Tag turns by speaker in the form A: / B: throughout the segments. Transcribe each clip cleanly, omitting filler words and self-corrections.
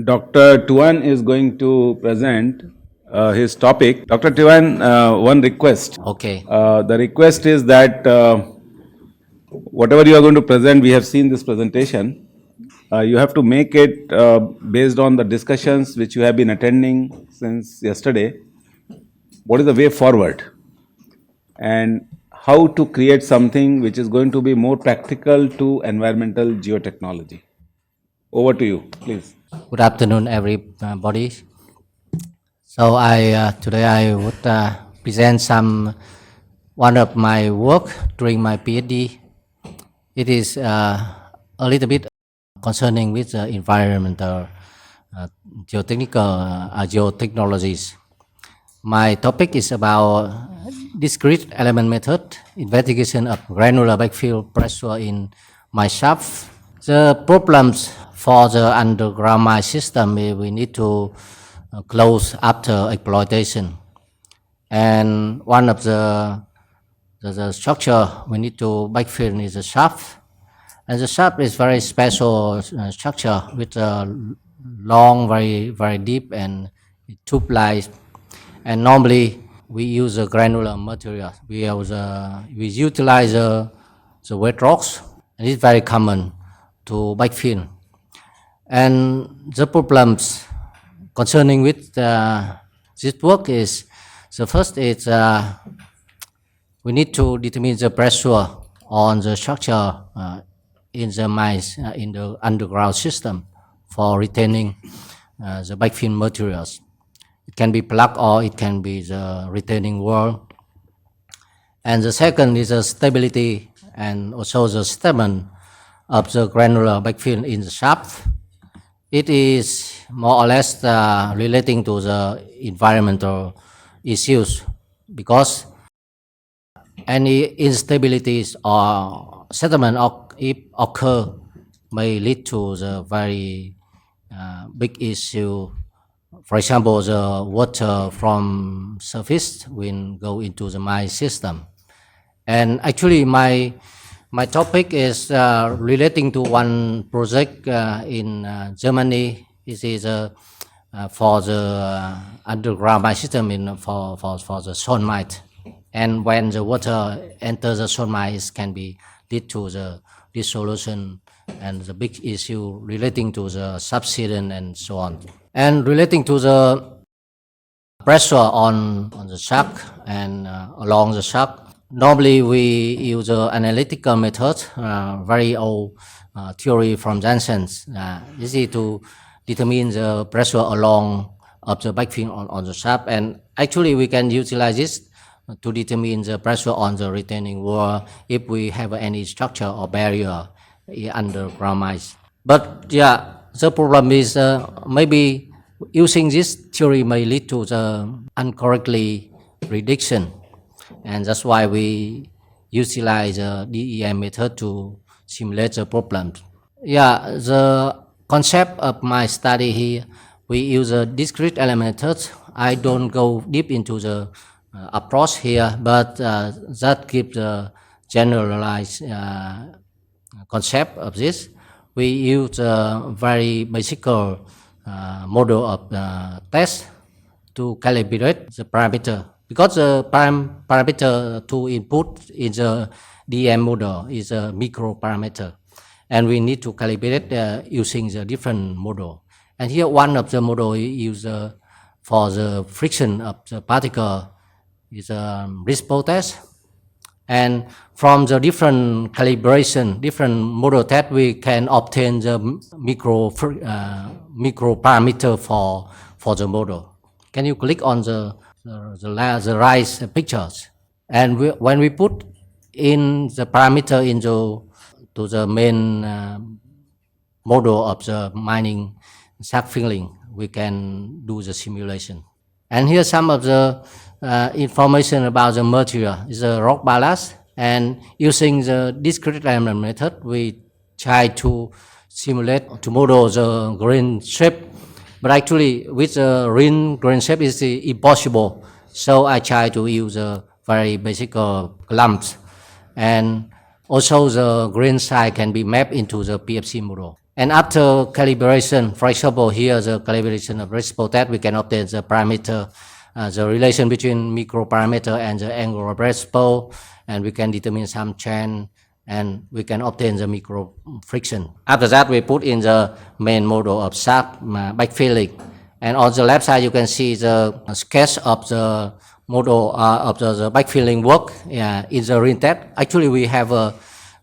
A: Dr. Tuan is going to present his topic. Dr. Tuan, one request.
B: Okay.
A: The request is that whatever you are going to present, we have seen this presentation. You have to make it based on the discussions which you have been attending since yesterday. What is the way forward? And how to create something which is going to be more practical to environmental geotechnology. Over to you, please.
B: Good afternoon, everybody. So today I would present one of my work during my PhD. It is a little bit concerning with environmental geotechnologies. My topic is about discrete element method, investigation of granular backfill pressure in mine shaft. The problems for the underground mine system we need to close after exploitation. And one of the structure we need to backfill is the shaft. And the shaft is very special structure with a long, very deep and tube-like. And normally we use a granular material. We utilize the wet rocks, and it's very common to backfill. And the problems concerning with this work is, the first is we need to determine the pressure on the structure in the mines, in the underground system for retaining the backfill materials. It can be plug or it can be the retaining wall. And the second is the stability and also the statement of the granular backfill in the shaft. It is more or less relating to the environmental issues, because any instabilities or settlement if occur may lead to the very big issue. For example, the water from surface will go into the mine system. And actually my topic is relating to one project in Germany. This is for the underground mine system for the salt mine. And when the water enters the salt mine, it can be lead to the dissolution and the big issue relating to the subsidence and so on. And relating to the pressure on the shaft and along the shaft, normally we use an analytical method, very old theory from Jansen's. This is to determine the pressure along of the backfill on the shaft, and actually we can utilize this to determine the pressure on the retaining wall if we have any structure or barrier underground mines. But yeah, the problem is maybe using this theory may lead to the incorrectly prediction, and that's why we utilize the DEM method to simulate the problems. Yeah, the concept of my study here, we use a discrete element method. I don't go deep into the approach here, but that gives the generalized concept of this. We use a very basic model of test to calibrate the parameter, because the parameter to input in the DM model is a micro parameter, and we need to calibrate using the different model. And here one of the model used for the friction of the particle is a RISPO test. And from the different calibration, different model test, we can obtain the micro parameter for the model. Can you click on the right pictures? And when we put in the parameter into the main model of the mining shaft filling, we can do the simulation. And here's some of the information about the material. Is a rock ballast, and using the discrete element method, we try to simulate to model the grain shape. But actually, with the grain shape is impossible. So I try to use a very basic clumps, and also the grain size can be mapped into the PFC model. And after calibration, for example, here the calibration of reciprocal test, we can obtain the parameter, the relation between micro parameter and the angle of reciprocal, and we can determine some change, and we can obtain the micro friction. After that, we put in the main model of shaft backfilling. And on the left side, you can see the sketch of the model of the backfilling work in the ring test. Actually, we have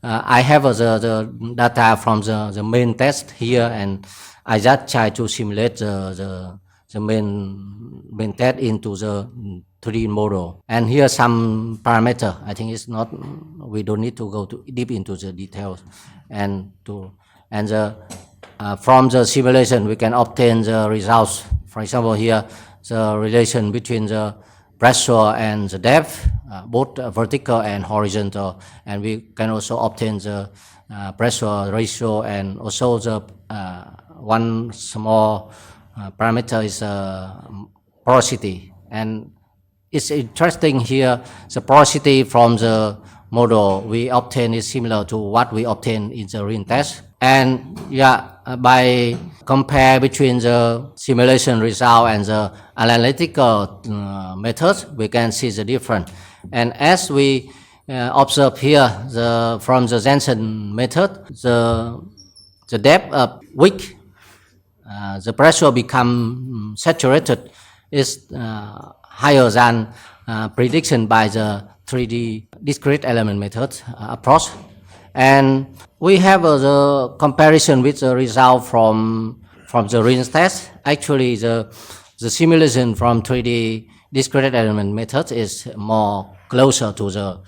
B: I have the data from the main test here, and I just try to simulate the main test into the 3D model. And here some parameter. I think it's not. We don't need to go too deep into the details, from the simulation we can obtain the results. For example, here the relation between the pressure and the depth, both vertical and horizontal, and we can also obtain the pressure ratio, and also the one small parameter is porosity. And it's interesting here, the porosity from the model we obtain is similar to what we obtain in the ring test. And by compare between the simulation result and the analytical methods, we can see the difference. And as we observe here, from the Jensen method, the depth of wick, the pressure become saturated is higher than prediction by the 3D discrete element method approach. And we have the comparison with the result from the ring test. Actually, the simulation from 3D discrete element method is more closer to the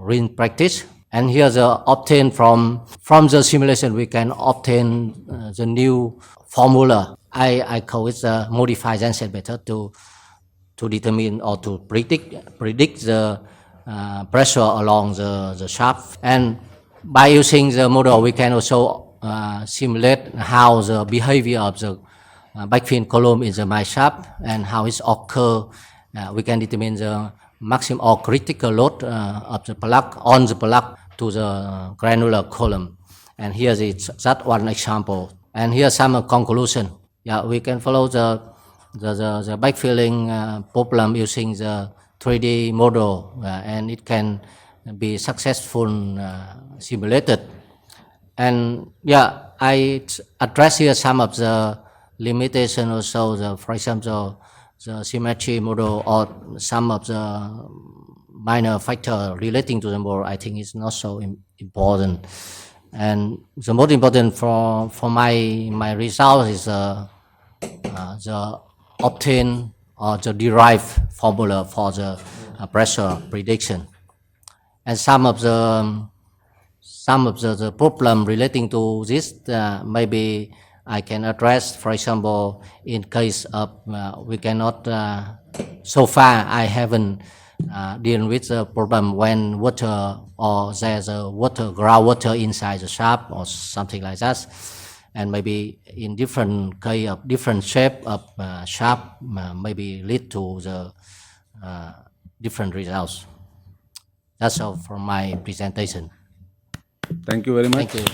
B: ring practice. And here the obtain from the simulation we can obtain the new formula. I call it the modified Jensen method to determine or to predict the pressure along the shaft. And by using the model, we can also simulate how the behavior of the backfill column in the mine shaft and how it occurs. We can determine the maximum or critical load of the plug on the plug to the granular column. And here is just one example. And here some conclusion. We can follow the backfilling problem using the 3D model, and it can be successful simulated. And I address here some of the limitation also, for example, the symmetry model or some of the minor factor relating to the model. I think is not so important. And the most important for my result is the obtain or the derived formula for the pressure prediction. And some of the problem relating to this maybe I can address. For example, in case of we cannot so far I haven't deal with the problem when water or there's a groundwater inside the shaft or something like that, and maybe in different case of different shape of shaft maybe lead to the different results. That's all for my presentation.
A: Thank you very much.
B: Thank you.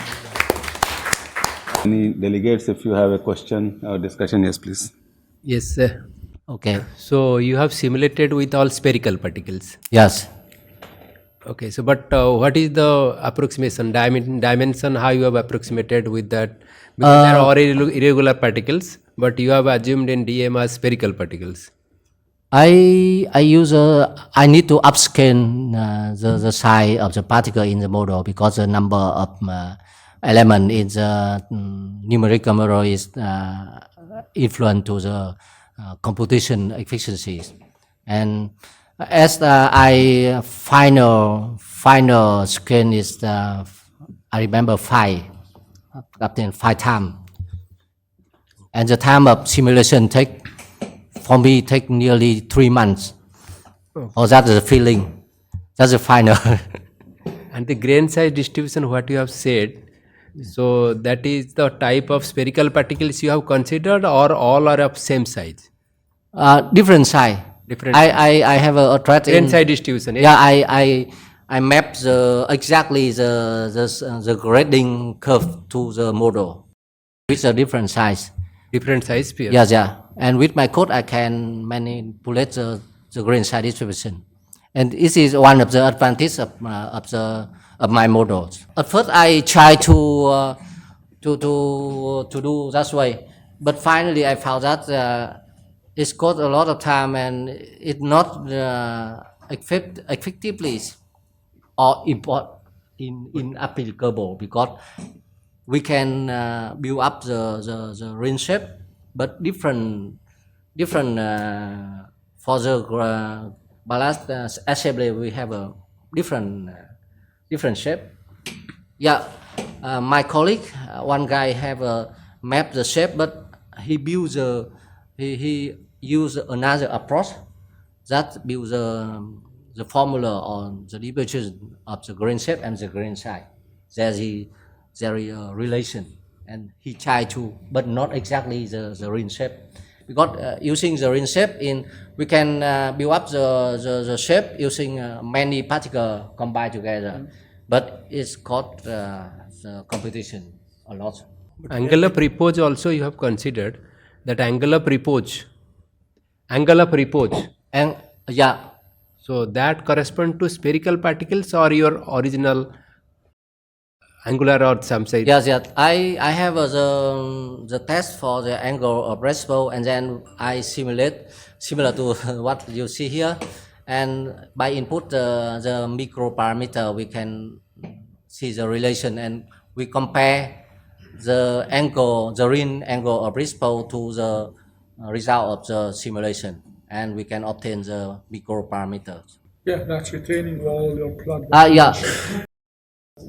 A: Any delegates, if you have a question or discussion, yes, please.
C: Yes, sir.
B: Okay.
C: So you have simulated with all spherical particles.
B: Yes.
C: Okay. So, but what is the approximation dimension? How you have approximated with that? Because there are irregular particles, but you have assumed in DM as spherical particles.
B: I use I need to upscale the size of the particle in the model because the number of element in the numerical model is influent to the computation efficiencies. And as I final scale is I remember 5 times, and the time of simulation take nearly 3 months. Oh, that's the feeling. That's the final.
C: And the grain size distribution, what you have said, so that is the type of spherical particles you have considered, or all are of same size?
B: Different size.
C: Different.
B: I have a thread
C: Grain
B: in
C: size distribution.
B: Yeah, I map exactly the grading curve to the model. with a different size.
C: Different size sphere.
B: Yes, yeah. And with my code, I can manipulate the grain size distribution. And this is one of the advantages of my models. At first, I try to do that way, but finally, I found that it's got a lot of time and it not effectively or inapplicable because we can build up the ring shape, but different for the ballast assembly we have a different shape. Yeah, my colleague, one guy have mapped the shape, but he builds he used another approach that builds the formula on the distribution of the grain shape and the grain size. There is a relation, and he tried to, but not exactly the ring shape, because using the ring shape we can build up the shape using many particles combined together, but it's got the competition a lot.
C: Angle of repose also you have considered that angle of repose.
B: And yeah,
C: So that correspond to spherical particles or your original angular or some size.
B: yes, yes. I have the test for the angle of rainbow, and then I simulate similar to what you see here, and by input the micro parameter we can see the relation, and we compare the angle, the ring angle of rainbow to the result of the simulation, and we can obtain the micro parameters.
D: Yeah, that's retaining all your plug.
B: Yeah.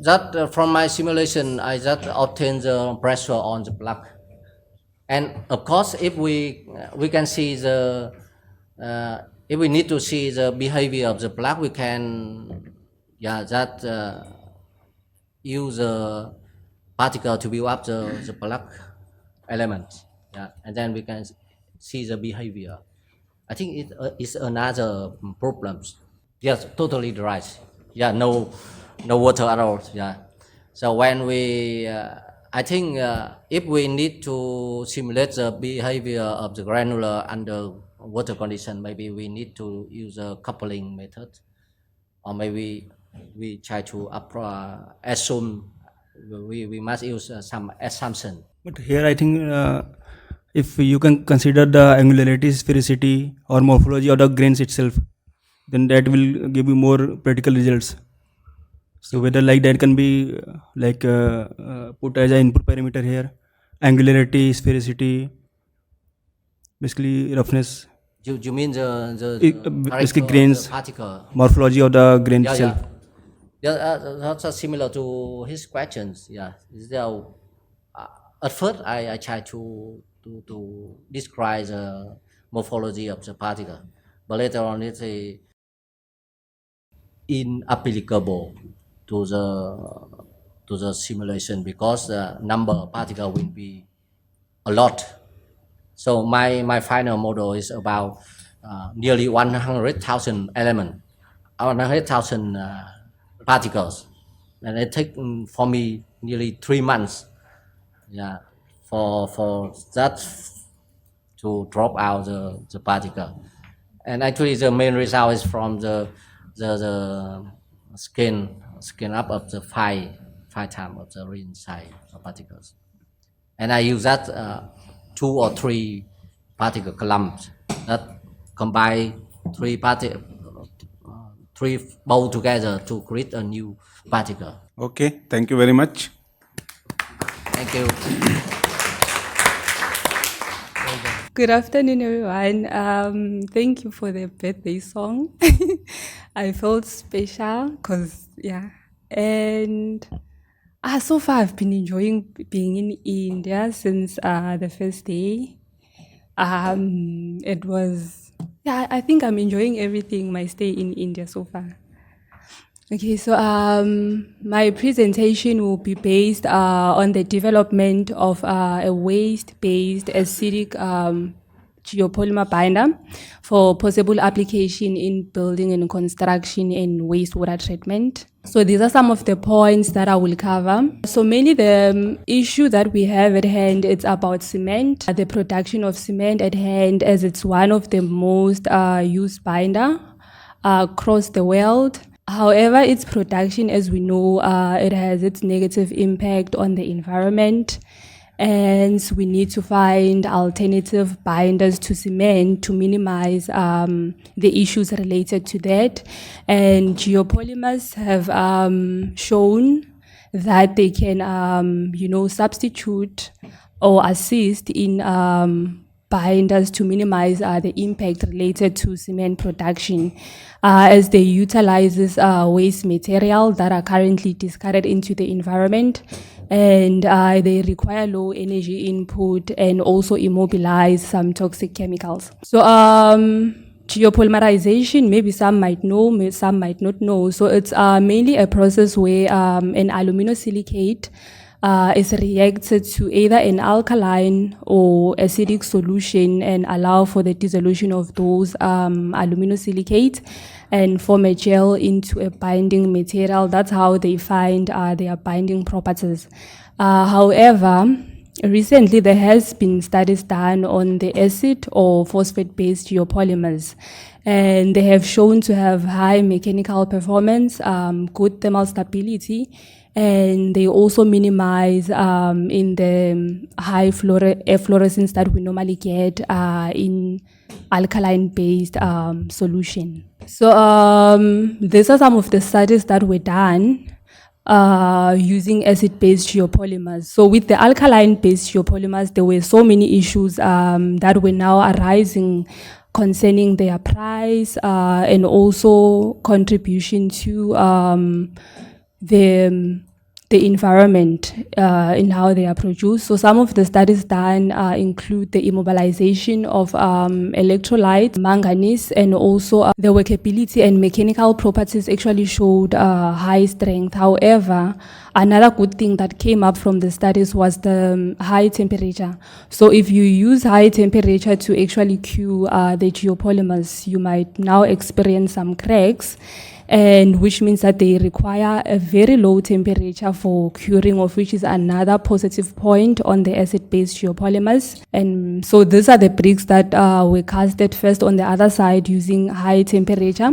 B: That from my simulation, I just obtain the pressure on the plug, and of course, if we can see the if we need to see the behavior of the plug, we can use the particle to build up the plug element, and then we can see the behavior. I think it is another problem. Yes, totally dry. Yeah, no water at all. Yeah. So when we, I think if we need to simulate the behavior of the granular under water condition, maybe we need to use a coupling method, or maybe we try to assume. We must use some assumption.
E: But here I think if you can consider the angularity, sphericity or morphology of the grains itself, then that will give you more practical results. So whether like that can be put as an input parameter here, angularity, sphericity, basically roughness,
B: You mean the
E: basically
B: character of
E: grains,
B: the particle?
E: morphology of the grain
B: Yeah,
E: itself.
B: that's similar to his questions. Yeah, so, at first I try to describe the morphology of the particle, but later on it's inapplicable to the simulation because the number of particles will be a lot. So my final model is about nearly 100,000 elements, 100,000 particles, and it takes for me nearly 3 months. Yeah, for that to drop out the particle, and actually the main result is from the skin up of the five times of the ring size of particles, and I use that 2 or 3 particle clumps that combine 3 bow together to create a new particle.
A: Okay, thank you very much.
B: Thank you.
F: Good afternoon, everyone. Thank you for the birthday song. I felt special because, yeah. And so far, I've been enjoying being in India since the first day. It was, yeah, I think I'm enjoying everything, my stay in India so far. Okay, so my presentation will be based on the development of a waste-based acidic geopolymer binder for possible application in building and construction and wastewater treatment. So these are some of the points that I will cover. So mainly the issue that we have at hand, it's about cement, the production of cement at hand, as it's one of the most used binder across the world. However, its production, as we know, it has its negative impact on the environment. And we need to find alternative binders to cement to minimize the issues related to that. And geopolymers have shown that they can, substitute or assist in binders to minimize the impact related to cement production, as they utilizes waste material that are currently discarded into the environment, and they require low energy input and also immobilize some toxic chemicals. So geopolymerization, maybe some might know, some might not know. So it's mainly a process where an aluminosilicate is reacted to either an alkaline or acidic solution and allow for the dissolution of those aluminosilicates and form a gel into a binding material. That's how they find their binding properties. However, recently there has been studies done on the acid or phosphate-based geopolymers, and they have shown to have high mechanical performance, good thermal stability, and they also minimize in the high efflorescence that we normally get in alkaline-based solution. So these are some of the studies that were done using acid-based geopolymers. So with the alkaline-based geopolymers, there were so many issues that were now arising concerning their price and also contribution to the environment in how they are produced. So some of the studies done include the immobilization of electrolytes, manganese, and also the workability and mechanical properties actually showed high strength. However, another good thing that came up from the studies was the high temperature. So if you use high temperature to actually cure the geopolymers, you might now experience some cracks, and which means that they require a very low temperature for curing, of which is another positive point on the acid-based geopolymers. And so these are the bricks that were casted first on the other side using high temperature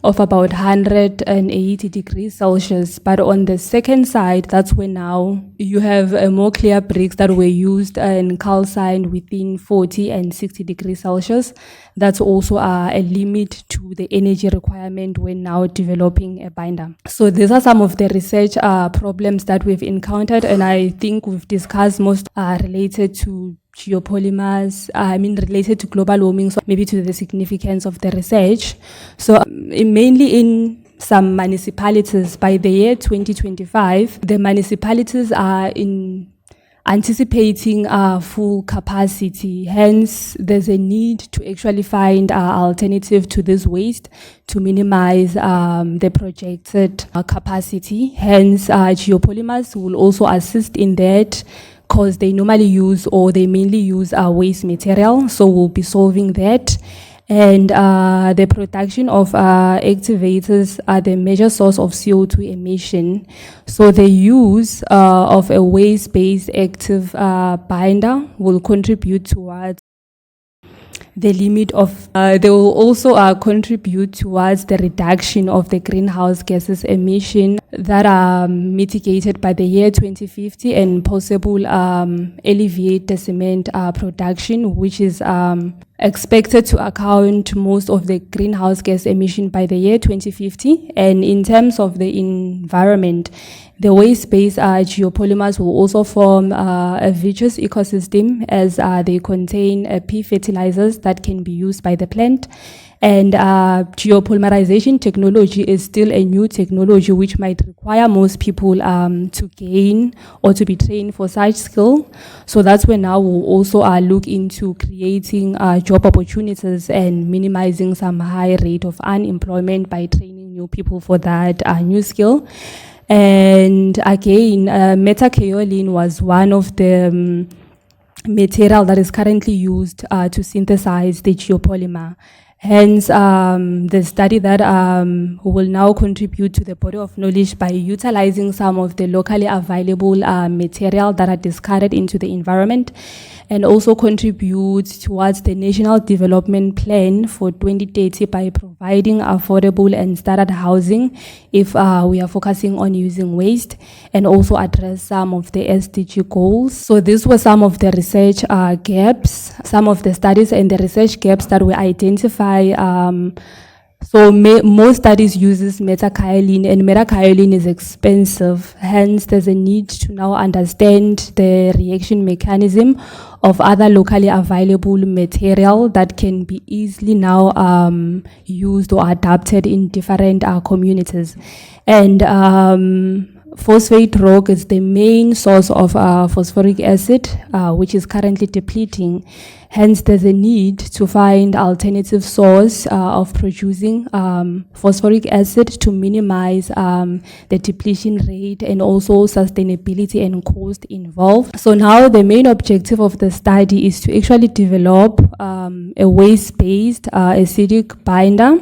F: of about 180 degrees Celsius. But on the second side, that's where now you have a more clear bricks that were used and calcined within 40 and 60 degrees Celsius. That's also a limit to the energy requirement when now developing a binder. So these are some of the research problems that we've encountered, and I think we've discussed most related to geopolymers, related to global warming, so maybe to the significance of the research. So mainly in some municipalities, by the year 2025, the municipalities are anticipating full capacity. Hence, there's a need to actually find alternative to this waste to minimize the projected capacity. Hence, geopolymers will also assist in that, because they normally use, or they mainly use waste material, so we'll be solving that. And the production of activators are the major source of CO2 emission. So the use of a waste-based active binder will contribute towards the limit of, they will also contribute towards the reduction of the greenhouse gases emission that are mitigated by the year 2050 and possible alleviate the cement production, which is expected to account most of the greenhouse gas emission by the year 2050. And in terms of the environment, the waste-based geopolymers will also form a virtuous ecosystem, as they contain pea fertilizers that can be used by the plant. And geopolymerization technology is still a new technology which might require most people to gain or to be trained for such skill. So that's when now we'll also look into creating job opportunities and minimizing some high rate of unemployment by training new people for that new skill. And again, metakaolin was one of the material that is currently used to synthesize the geopolymer. Hence, the study that will now contribute to the body of knowledge by utilizing some of the locally available material that are discarded into the environment, and also contribute towards the National Development Plan for 2030 by providing affordable and standard housing if we are focusing on using waste, and also address some of the SDG goals. So these were some of the research gaps, some of the studies and the research gaps that we identify. Most studies uses metakaolin, and metakaolin is expensive. Hence, there's a need to now understand the reaction mechanism of other locally available material that can be easily now used or adapted in different communities. And phosphate rock is the main source of phosphoric acid, which is currently depleting. Hence, there's a need to find alternative source of producing phosphoric acid to minimize the depletion rate and also sustainability and cost involved. So now the main objective of the study is to actually develop a waste-based acidic binder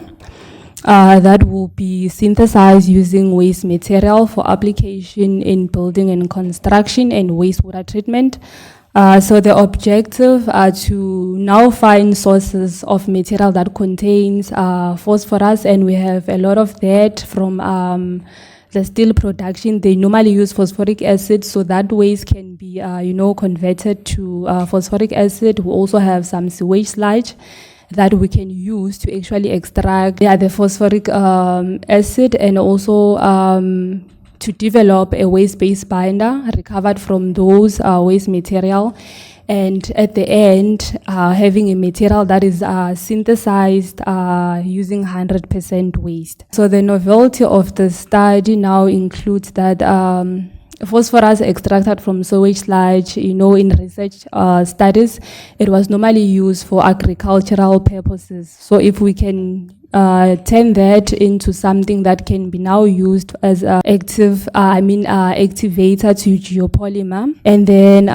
F: that will be synthesized using waste material for application in building and construction and wastewater treatment. So the objective are to now find sources of material that contains phosphorus, and we have a lot of that from the steel production. They normally use phosphoric acid, so that waste can be converted to phosphoric acid. We also have some sewage sludge that we can use to actually extract the phosphoric acid, and also to develop a waste-based binder recovered from those waste material. And at the end, having a material that is synthesized using 100% waste. So the novelty of the study now includes that phosphorus extracted from sewage sludge, in research studies, it was normally used for agricultural purposes. So if we can turn that into something that can be now used as activator to geopolymer, and then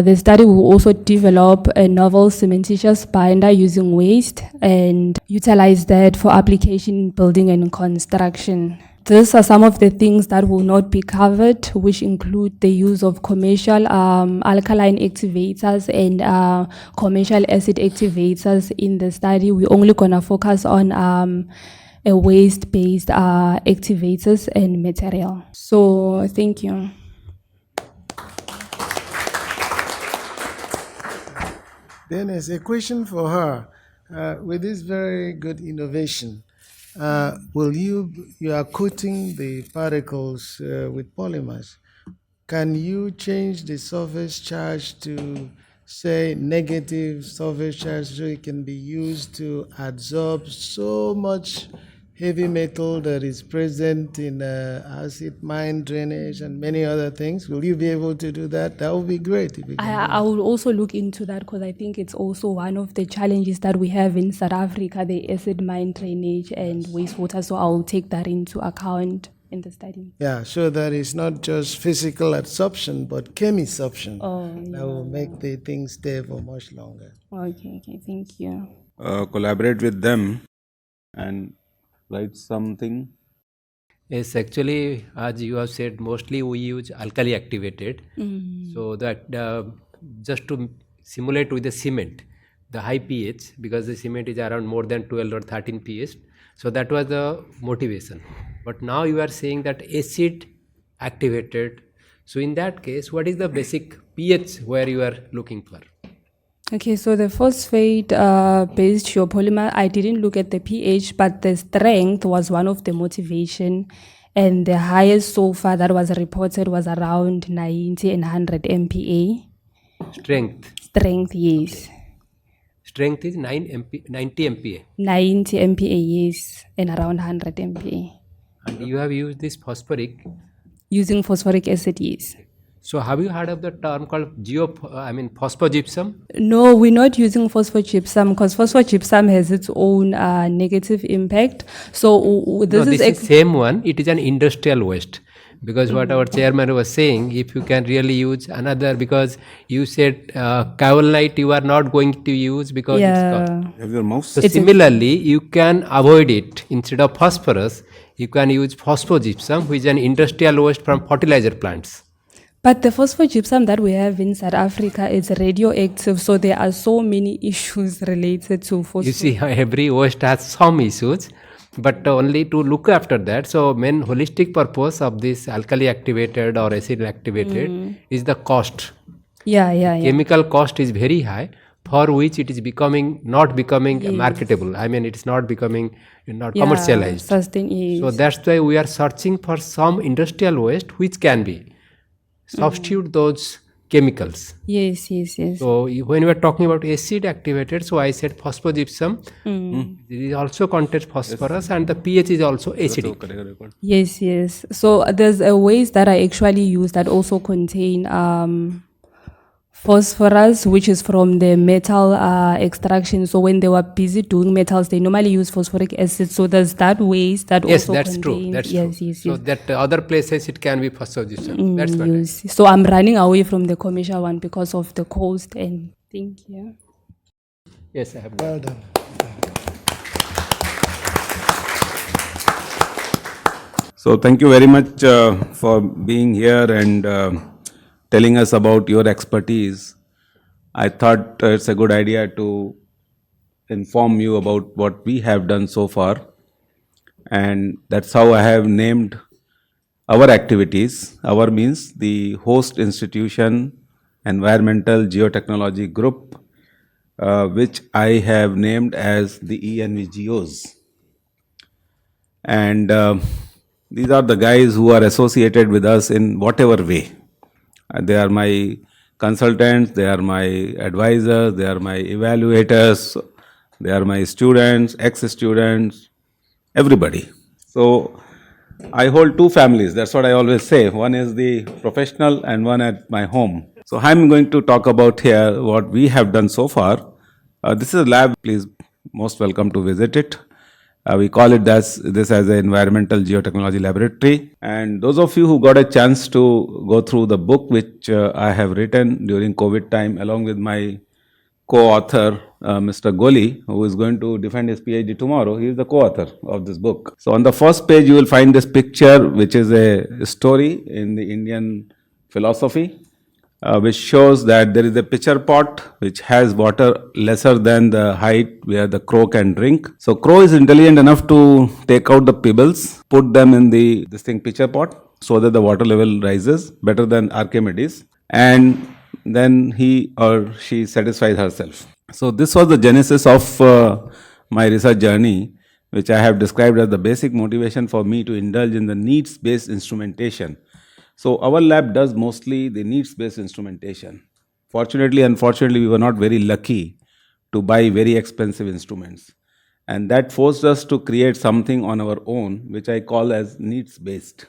F: the study will also develop a novel cementitious binder using waste and utilize that for application in building and construction. These are some of the things that will not be covered, which include the use of commercial alkaline activators and commercial acid activators in the study. We're only going to focus on a waste-based activators and material. So thank you.
G: Then as a question for her, with this very good innovation, you are coating the particles with polymers. Can you change the surface charge to, say, negative surface charge so it can be used to absorb so much heavy metal that is present in acid mine drainage and many other things? Will you be able to do that? That would be great if you can.
F: I will also look into that, because I think it's also one of the challenges that we have in South Africa, the acid mine drainage and wastewater. So I will take that into account in the study.
G: Yeah, so that is not just physical absorption, but chemissorption. That will make the things stay for much longer.
F: Okay, thank you.
A: Collaborate with them and write something.
C: Yes, actually, as you have said, mostly we use alkali activated. So that just to simulate with the cement, the high pH, because the cement is around more than 12 or 13 pH. So that was the motivation. But now you are saying that acid activated. So in that case, what is the basic pH where you are looking for?
F: Okay, so the phosphate based geopolymer, I didn't look at the pH, but the strength was one of the motivation, and the highest so far that was reported was around 90 and 100 MPa. Strength, yes.
C: Strength is 90 MPa.
F: 90 MPa, yes, and around 100 MPa.
C: And you have used this phosphoric?
F: Using phosphoric acid, yes.
C: So have you heard of the term called phosphogypsum?
F: No, we're not using phosphogypsum, because phosphogypsum has its own negative impact. So this
C: is same one. It is an industrial waste. because what our chairman was saying, if you can really use another, because you said kaolite you are not going to use because it's
F: Yeah.
A: Have your mouse?
C: so
F: It's
C: similarly, you can avoid it. Instead of phosphorus, you can use phosphogypsum, which is an industrial waste from fertilizer plants.
F: But the phosphogypsum that we have in South Africa is radioactive, so there are so many issues related to phosphor.
C: You see, every waste has some issues, but only to look after that. So, main holistic purpose of this alkali activated or acid activated is the cost.
F: Yeah.
C: Chemical cost is very high, for which it is not becoming marketable. I mean, it's not becoming not commercialized. So that's why we are searching for some industrial waste which can be substitute those chemicals.
F: Yes.
C: So when we are talking about acid activated, so I said phosphogypsum. It also contains phosphorus and the pH is also acidic.
F: Yes. So there's a waste that I actually use that also contain phosphorus, which is from the metal extraction. So when they were busy doing metals, they normally use phosphoric acid. So there's that waste that
C: Yes,
F: also
C: that's
F: contains.
C: true. That's
F: yes,
C: true.
F: Yes.
C: So that other places it can be phosphogypsum. That's what.
F: Yes. So I'm running away from the commercial one because of the cost and thank you.
C: Yes, I have.
G: Well done.
A: So thank you very much for being here and telling us about your expertise. I thought it's a good idea to inform you about what we have done so far, and that's how I have named our activities. Our means the host institution, Environmental Geotechnology Group, which I have named as the ENVGOs. And these are the guys who are associated with us in whatever way. They are my consultants, they are my advisors, they are my evaluators, they are my students, ex-students, everybody. So I hold two families, that's what I always say. One is the professional and one at my home. So I'm going to talk about here what we have done so far. This is a lab, please, most welcome to visit it. We call it this as an Environmental Geotechnology Laboratory. And those of you who got a chance to go through the book which I have written during COVID time along with my co-author, Mr. Goli, who is going to defend his PhD tomorrow. He is the co-author of this book. So on the first page, you will find this picture, which is a story in the Indian philosophy, which shows that there is a pitcher pot which has water lesser than the height where the crow can drink. So crow is intelligent enough to take out the pebbles, put them in this pitcher pot so that the water level rises better than Archimedes, and then he or she satisfies herself. So this was the genesis of my research journey, which I have described as the basic motivation for me to indulge in the needs-based instrumentation. So our lab does mostly the needs-based instrumentation. Fortunately, unfortunately, we were not very lucky to buy very expensive instruments. And that forced us to create something on our own, which I call as needs-based.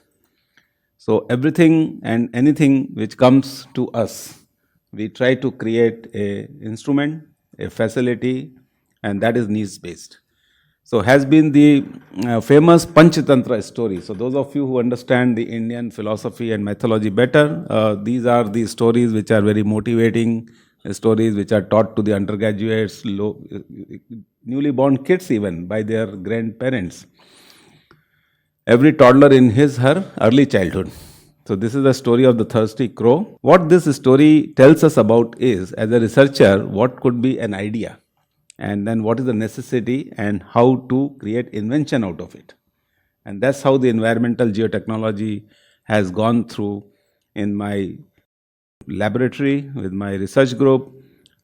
A: So everything and anything which comes to us, we try to create an instrument, a facility, and that is needs-based. So has been the famous Panchatantra story. So those of you who understand the Indian philosophy and mythology better, these are the stories which are very motivating, stories which are taught to the undergraduates, newly born kids even by their grandparents. Every toddler in her early childhood. So this is the story of the thirsty crow. What this story tells us about is, as a researcher, what could be an idea, and then what is the necessity and how to create invention out of it. And that's how the environmental geotechnology has gone through in my laboratory with my research group.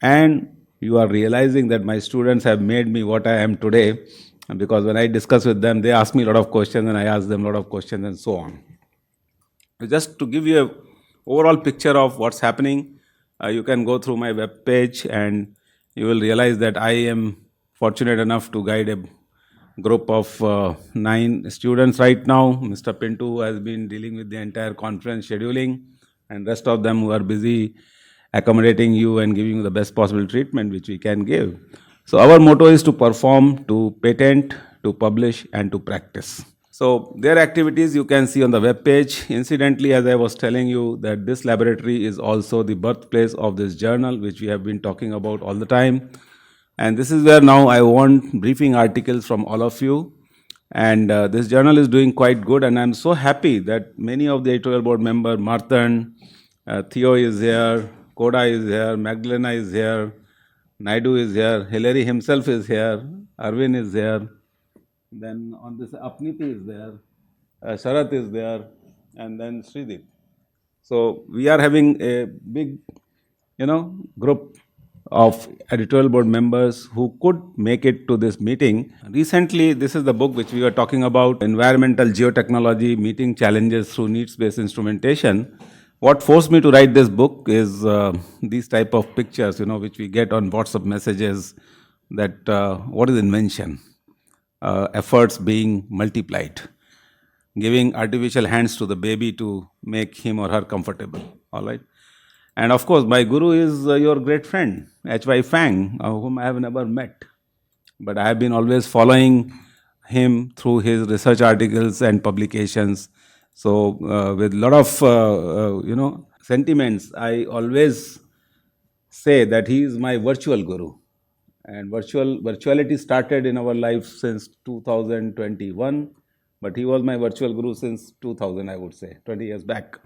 A: And you are realizing that my students have made me what I am today, because when I discuss with them, they ask me a lot of questions and I ask them a lot of questions and so on. Just to give you an overall picture of what's happening, you can go through my web page and you will realize that I am fortunate enough to guide a group of 9 students right now. Mr. Pintu has been dealing with the entire conference scheduling, and rest of them who are busy accommodating you and giving you the best possible treatment which we can give. So our motto is to perform, to patent, to publish, and to practice. So their activities you can see on the web page. Incidentally, as I was telling you, that this laboratory is also the birthplace of this journal, which we have been talking about all the time. And this is where now I want briefing articles from all of you. And this journal is doing quite good, and I'm so happy that many of the editorial board member, Martin, Theo is here, Koda is here, Magdalena is here, Naidu is here, Hilary himself is here, Arvind is here, then on this Apniti is there, Sharat is there, and then Srideep. So we are having a big, group of editorial board members who could make it to this meeting. Recently, this is the book which we were talking about, Environmental Geotechnology, Meeting Challenges Through Needs-Based Instrumentation. What forced me to write this book is these type of pictures, which we get on WhatsApp messages, that what is invention? Efforts being multiplied, giving artificial hands to the baby to make him or her comfortable, all right? And of course, my guru is your great friend, H.Y. Fang, whom I have never met. But I have been always following him through his research articles and publications. So with a lot of, sentiments, I always say that he is my virtual guru. And virtuality started in our life since 2021, but he was my virtual guru since 2000, I would say, 20 years back.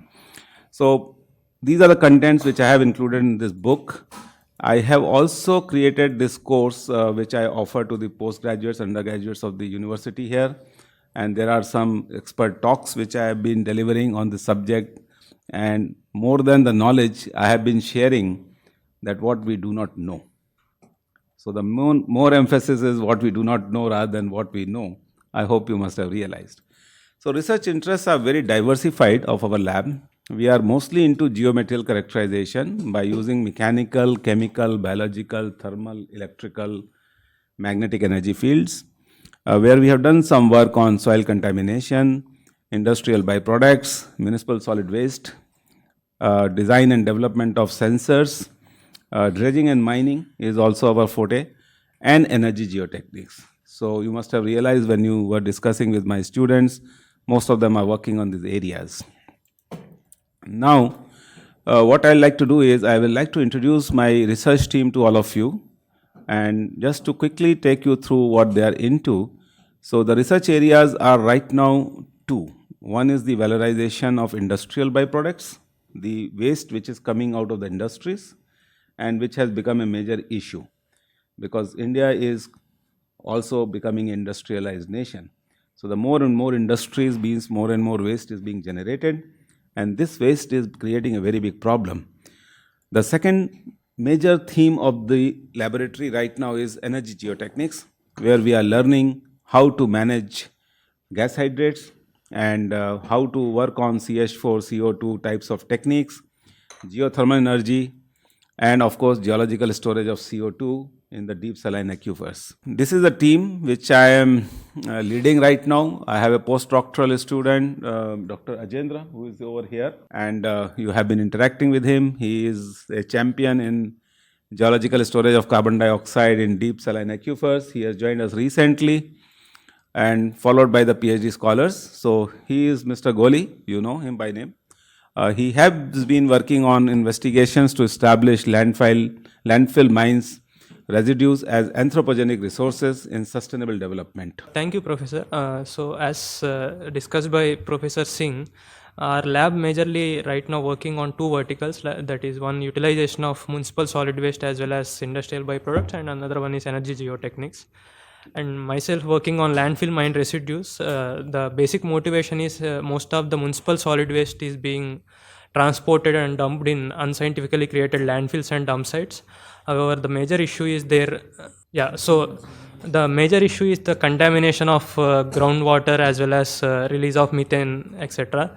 A: So these are the contents which I have included in this book. I have also created this course which I offer to the postgraduates, undergraduates of the university here. And there are some expert talks which I have been delivering on the subject. And more than the knowledge, I have been sharing that what we do not know. So the more emphasis is what we do not know rather than what we know. I hope you must have realized. So research interests are very diversified of our lab. We are mostly into geometrical characterization by using mechanical, chemical, biological, thermal, electrical, magnetic energy fields, where we have done some work on soil contamination, industrial byproducts, municipal solid waste, design and development of sensors, dredging and mining is also our forte, and energy geotechnics. So you must have realized when you were discussing with my students, most of them are working on these areas. Now, what I'd like to do is I will like to introduce my research team to all of you, and just to quickly take you through what they are into. So the research areas are right now two. One is the valorization of industrial byproducts, the waste which is coming out of the industries, and which has become a major issue because India is also becoming an industrialized nation. So the more and more industries means more and more waste is being generated, and this waste is creating a very big problem. The second major theme of the laboratory right now is energy geotechnics, where we are learning how to manage gas hydrates and how to work on CH4, CO2 types of techniques, geothermal energy, and of course geological storage of CO2 in the deep saline aquifers. This is a team which I am leading right now. I have a postdoctoral student, Dr. Ajendra, who is over here, and you have been interacting with him. He is a champion in geological storage of carbon dioxide in deep saline aquifers. He has joined us recently, and followed by the PhD scholars. So he is Mr. Goli, you know him by name. He has been working on investigations to establish landfill mines residues as anthropogenic resources in sustainable development.
H: Thank you, Professor. So as discussed by Professor Singh, our lab majorly right now working on two verticals, that is one utilization of municipal solid waste as well as industrial byproducts, and another one is energy geotechnics. And myself working on landfill mine residues. The basic motivation is most of the municipal solid waste is being transported and dumped in unscientifically created landfills and dump sites. However, the major issue is the major issue is the contamination of groundwater as well as release of methane, etc.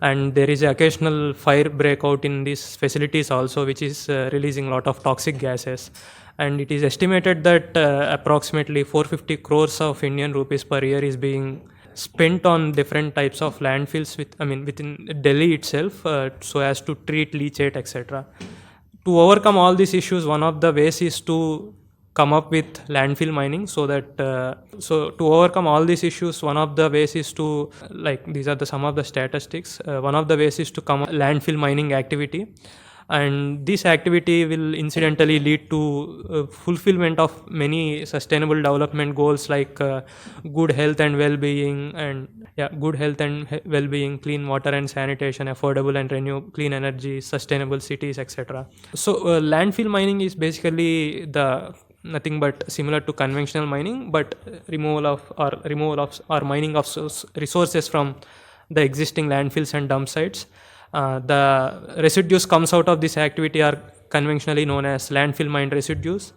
H: And there is an occasional fire breakout in these facilities also, which is releasing a lot of toxic gases. And it is estimated that approximately 450 crores of Indian rupees per year is being spent on different types of landfills within Delhi itself, so as to treat leachate, etc. To overcome all these issues, one of the ways is to come up with landfill mining, so that so to overcome all these issues, one of the ways is to, like, these are the some of the statistics. One of the ways is to come up landfill mining activity, and this activity will incidentally lead to fulfillment of many sustainable development goals, like good health and well-being, and good health and well-being, clean water and sanitation, affordable and clean energy, sustainable cities, etc. So landfill mining is basically the nothing but similar to conventional mining, but removal of or mining of resources from the existing landfills and dump sites. The residues comes out of this activity are conventionally known as landfill mine residues,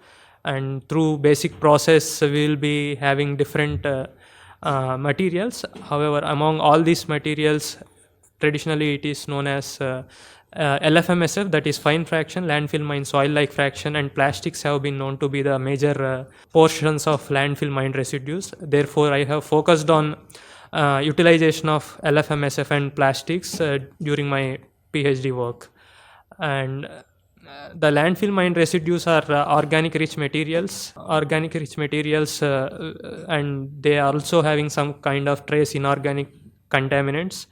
H: and through basic process we will be having different materials. However, among all these materials, traditionally it is known as LFMSF, that is fine fraction, landfill mine soil-like fraction, and plastics have been known to be the major portions of landfill mine residues. Therefore, I have focused on utilization of LFMSF and plastics during my PhD work. And the landfill mine residues are organic rich materials, and they are also having some kind of trace inorganic contaminants.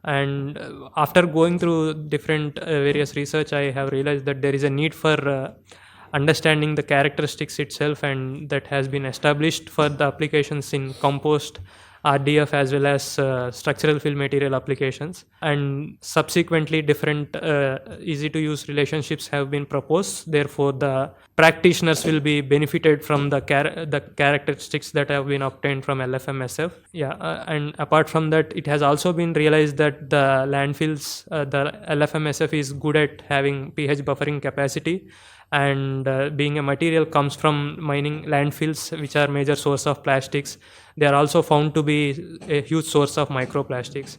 H: And after going through different various research, I have realized that there is a need for understanding the characteristics itself, and that has been established for the applications in compost, RDF, as well as structural fill material applications. And subsequently different easy to use relationships have been proposed. Therefore, the practitioners will be benefited from the characteristics that have been obtained from LFMSF. And apart from that, it has also been realized that the landfills, the LFMSF is good at having pH buffering capacity, and being a material comes from mining landfills, which are major source of plastics. They are also found to be a huge source of microplastics.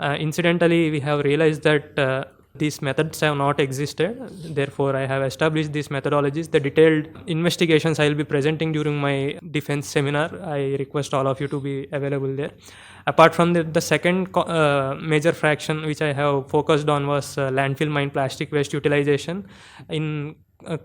H: Incidentally, we have realized that these methods have not existed. Therefore, I have established these methodologies. The detailed investigations I will be presenting during my defense seminar. I request all of you to be available there. Apart from the second major fraction which I have focused on was landfill mine plastic waste utilization in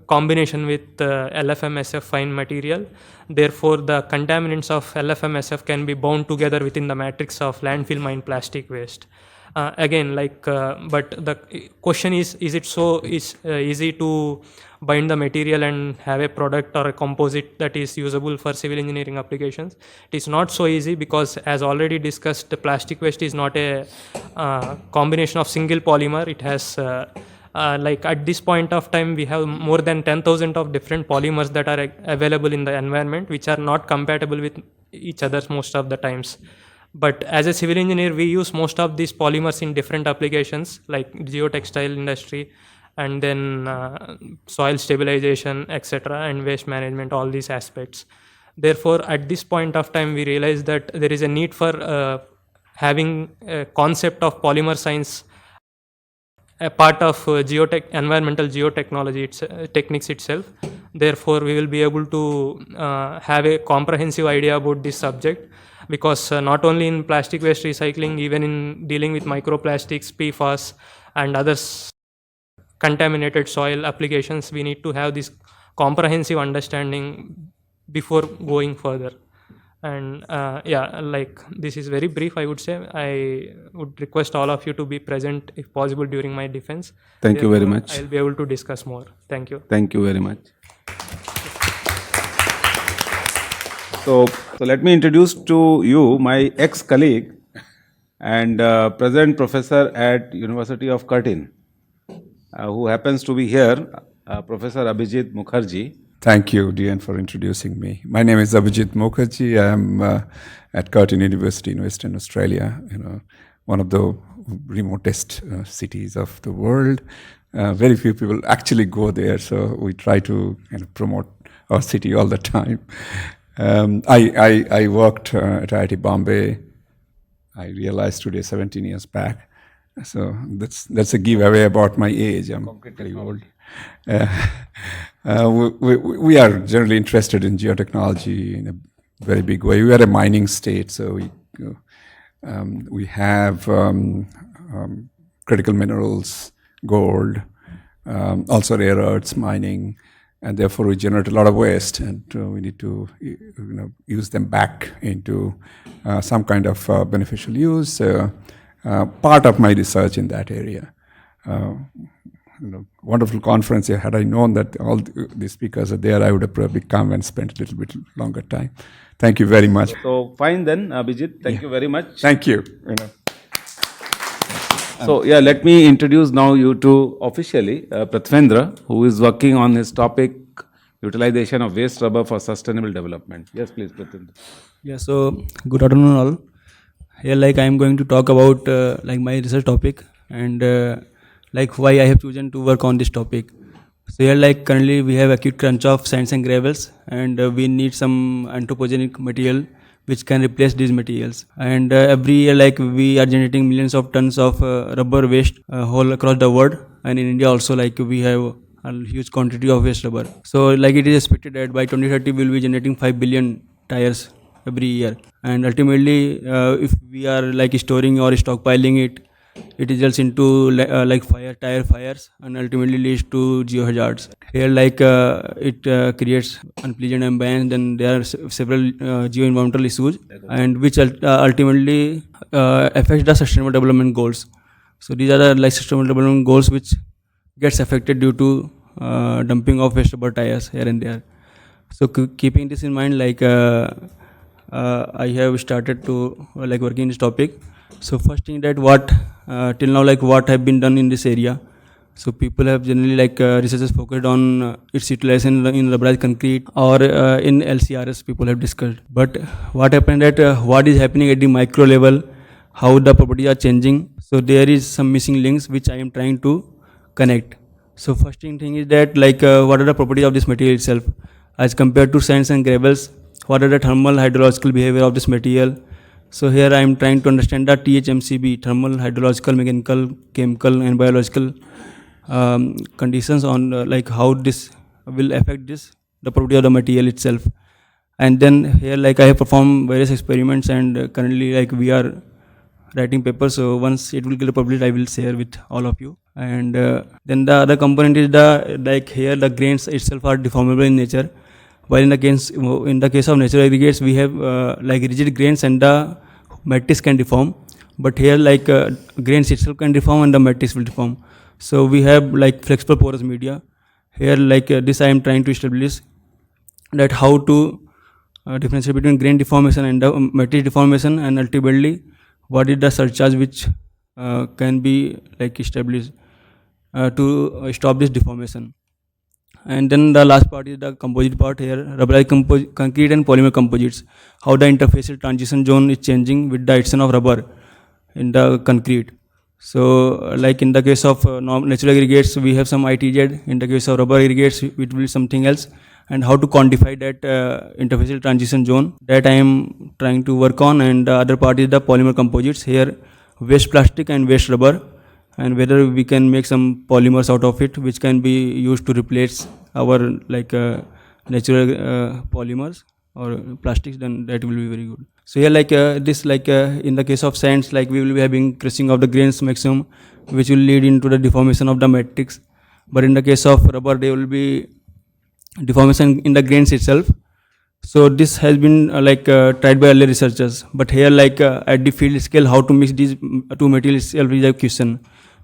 H: combination with LFMSF fine material. Therefore, the contaminants of LFMSF can be bound together within the matrix of landfill mine plastic waste. But the question is it so easy to bind the material and have a product or a composite that is usable for civil engineering applications? It is not so easy, because as already discussed, the plastic waste is not a combination of single polymer. It has like at this point of time, we have more than 10,000 of different polymers that are available in the environment, which are not compatible with each other most of the times. But as a civil engineer, we use most of these polymers in different applications, like geotextile industry, and then soil stabilization, etc., and waste management, all these aspects. Therefore, at this point of time, we realize that there is a need for having a concept of polymer science a part of environmental geotechnology techniques itself. Therefore, we will be able to have a comprehensive idea about this subject, because not only in plastic waste recycling, even in dealing with microplastics, PFAS, and other contaminated soil applications, we need to have this comprehensive understanding before going further. And like, this is very brief, I would say. I would request all of you to be present if possible during my defense.
A: Thank you very much.
H: I'll be able to discuss more. Thank you.
A: Thank you very much. So let me introduce to you my ex-colleague and present professor at University of Curtin, who happens to be here, Professor Abhijit Mukherjee.
I: Thank you, Dian, for introducing me. My name is Abhijit Mukherjee. I'm at Curtin University in Western Australia, one of the remotest cities of the world. Very few people actually go there, so we try to promote our city all the time. I worked at IIT Bombay. I realized today, 17 years back. So that's a giveaway about my age. I'm very old. We are generally interested in geotechnology in a very big way. We are a mining state, so we have critical minerals, gold, also rare earths mining, and therefore we generate a lot of waste, and we need to use them back into some kind of beneficial use. Part of my research in that area. Wonderful conference here. Had I known that all the speakers are there, I would have probably come and spent a little bit longer time. Thank you very much.
A: So fine then, Abhijit. Thank you very much.
I: Thank you.
A: So yeah, let me introduce now you to officially Prathvendra, who is working on his topic, utilization of waste rubber for sustainable development. Yes, please, Prathvendra.
E: Yeah, so good afternoon all. Here I am going to talk about my research topic and why I have chosen to work on this topic. So here currently we have acute crunch of sands and gravels, and we need some anthropogenic material which can replace these materials. And every year we are generating millions of tons of rubber waste whole across the world, and in India also we have a huge quantity of waste rubber. So it is expected that by 2030 we will be generating 5 billion tires every year, and ultimately if we are storing or stockpiling it results into tire fires, and ultimately leads to geohazards. Here it creates unpleasant ambience, then there are several geo-environmental issues, and which ultimately affects the sustainable development goals. So these are the sustainable development goals which gets affected due to dumping of waste rubber tires here and there. So keeping this in mind, I have started to working in this topic. So first thing that what till now what have been done in this area. So people have generally researchers focused on its utilization in rubberized concrete or in LCRS people have discussed. But what happened that what is happening at the micro level, how the properties are changing. So there is some missing links which I am trying to connect. So first thing is that what are the properties of this material itself as compared to sands and gravels. What are the thermal hydrological behavior of this material? So here I am trying to understand the THMCB, thermal, hydrological, mechanical, chemical and biological conditions on how this will affect the property of the material itself. And then here I have performed various experiments, and currently we are writing papers. So once it will get published, I will share with all of you. And then the other component is the here the grains itself are deformable in nature. While in the case of natural aggregates, we have rigid grains and the matrix can deform. But here grains itself can deform and the matrix will deform. So we have flexible porous media. Here this I am trying to establish that how to differentiate between grain deformation and the matrix deformation, and ultimately what is the surcharge which can be established to stop this deformation. And then the last part is the composite part here, rubberized concrete and polymer composites. How the interfacial transition zone is changing with the addition of rubber in the concrete. So in the case of natural aggregates, we have some ITZ. In the case of rubber aggregates, it will be something else. And how to quantify that interfacial transition zone, that I am trying to work on. And the other part is the polymer composites. Here, waste plastic and waste rubber, and whether we can make some polymers out of it which can be used to replace our natural polymers or plastics, then that will be very good. So here in the case of sands, we will be having crushing of the grains maximum, which will lead into the deformation of the matrix. But in the case of rubber, there will be deformation in the grains itself. So this has been tried by earlier researchers. But here at the field scale, how to mix these two materials itself is a question.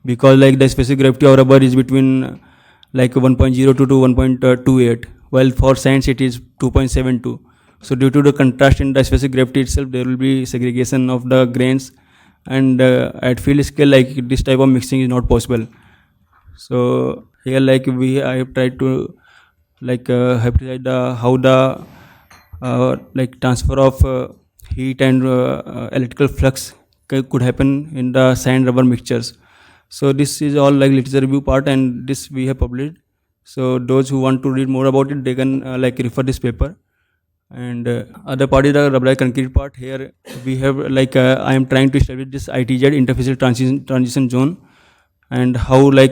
E: Because the specific gravity of rubber is between 1.02 to 1.28, while for sands it is 2.72. So due to the contrast in the specific gravity itself, there will be segregation of the grains, and at field scale this type of mixing is not possible. So here I have tried to hypothesize how the transfer of heat and electrical flux could happen in the sand rubber mixtures. So this is all literature review part, and this we have published. So those who want to read more about it, they can refer this paper. And other part is the rubberized concrete part. Here we have I am trying to establish this ITZ, interfacial transition zone, and how why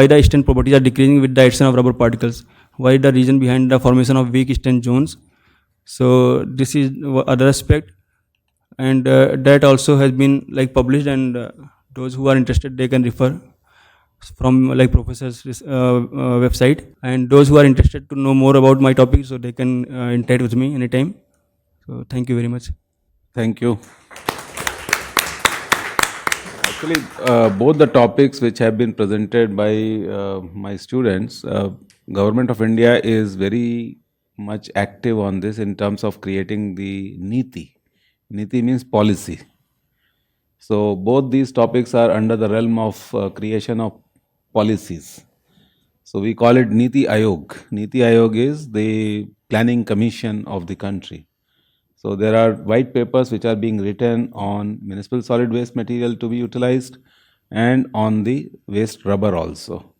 E: the strength properties are decreasing with the addition of rubber particles. Why the reason behind the formation of weak strength zones. So this is other aspect, and that also has been published, and those who are interested, they can refer. from like professor's website, and those who are interested to know more about my topic, so they can interact with me anytime. So thank you very much.
A: Thank you. Actually, both the topics which have been presented by my students, Government of India is very much active on this in terms of creating the Niti. Niti means policy. So both these topics are under the realm of creation of policies. So we call it Niti Ayog. Niti Ayog is the planning commission of the country. So there are white papers which are being written on municipal solid waste material to be utilized and on the waste rubber also.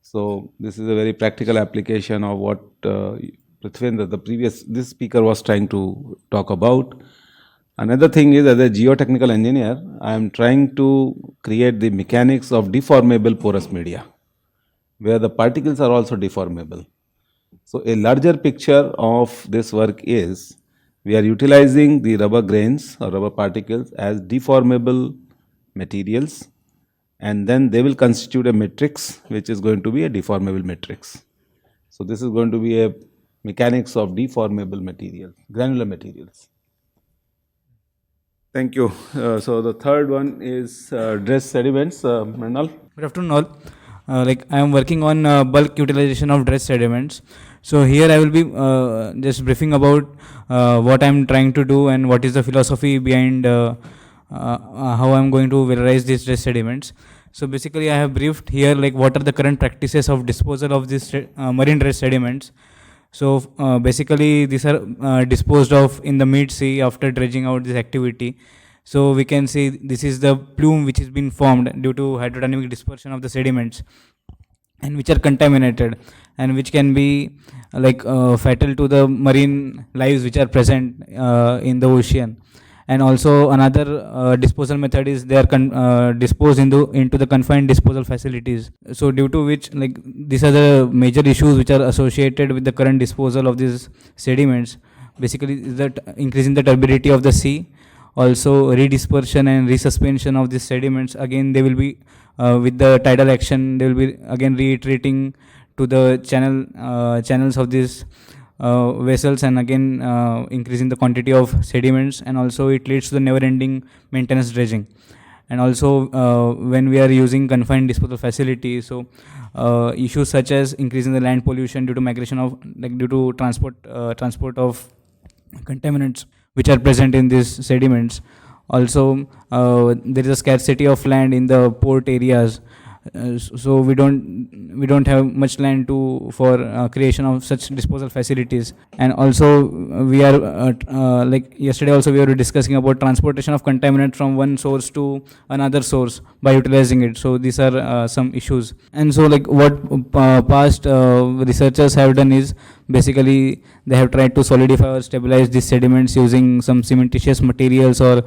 A: So this is a very practical application of what Prithvendra, this speaker was trying to talk about. Another thing is, as a geotechnical engineer, I am trying to create the mechanics of deformable porous media, where the particles are also deformable. So a larger picture of this work is, we are utilizing the rubber grains or rubber particles as deformable materials, and then they will constitute a matrix which is going to be a deformable matrix. So this is going to be a mechanics of deformable materials, granular materials. Thank you. So the third one is dress sediments. Mrinal.
J: Good afternoon all. I am working on bulk utilization of dress sediments. So here I will be just briefing about what I am trying to do and what is the philosophy behind how I am going to valorize these dress sediments. So basically I have briefed here like what are the current practices of disposal of these marine dress sediments. So basically these are disposed of in the mid-sea after dredging out this activity. So we can see this is the plume which has been formed due to hydrodynamic dispersion of the sediments, and which are contaminated and which can be fatal to the marine lives which are present in the ocean. And also another disposal method is they are disposed into the confined disposal facilities. So due to which these are the major issues which are associated with the current disposal of these sediments. Basically is that increasing the turbidity of the sea, also redispersion and resuspension of these sediments. Again they will be with the tidal action, they will be again reiterating to the channels of these vessels, and again increasing the quantity of sediments, and also it leads to the never ending maintenance dredging. And also when we are using confined disposal facilities, so issues such as increasing the land pollution due to migration of due to transport of contaminants which are present in these sediments. Also there is a scarcity of land in the port areas, so we don't have much land for creation of such disposal facilities. And also we are yesterday also we were discussing about transportation of contaminant from one source to another source by utilizing it. So these are some issues. And so what past researchers have done is basically they have tried to solidify or stabilize these sediments using some cementitious materials or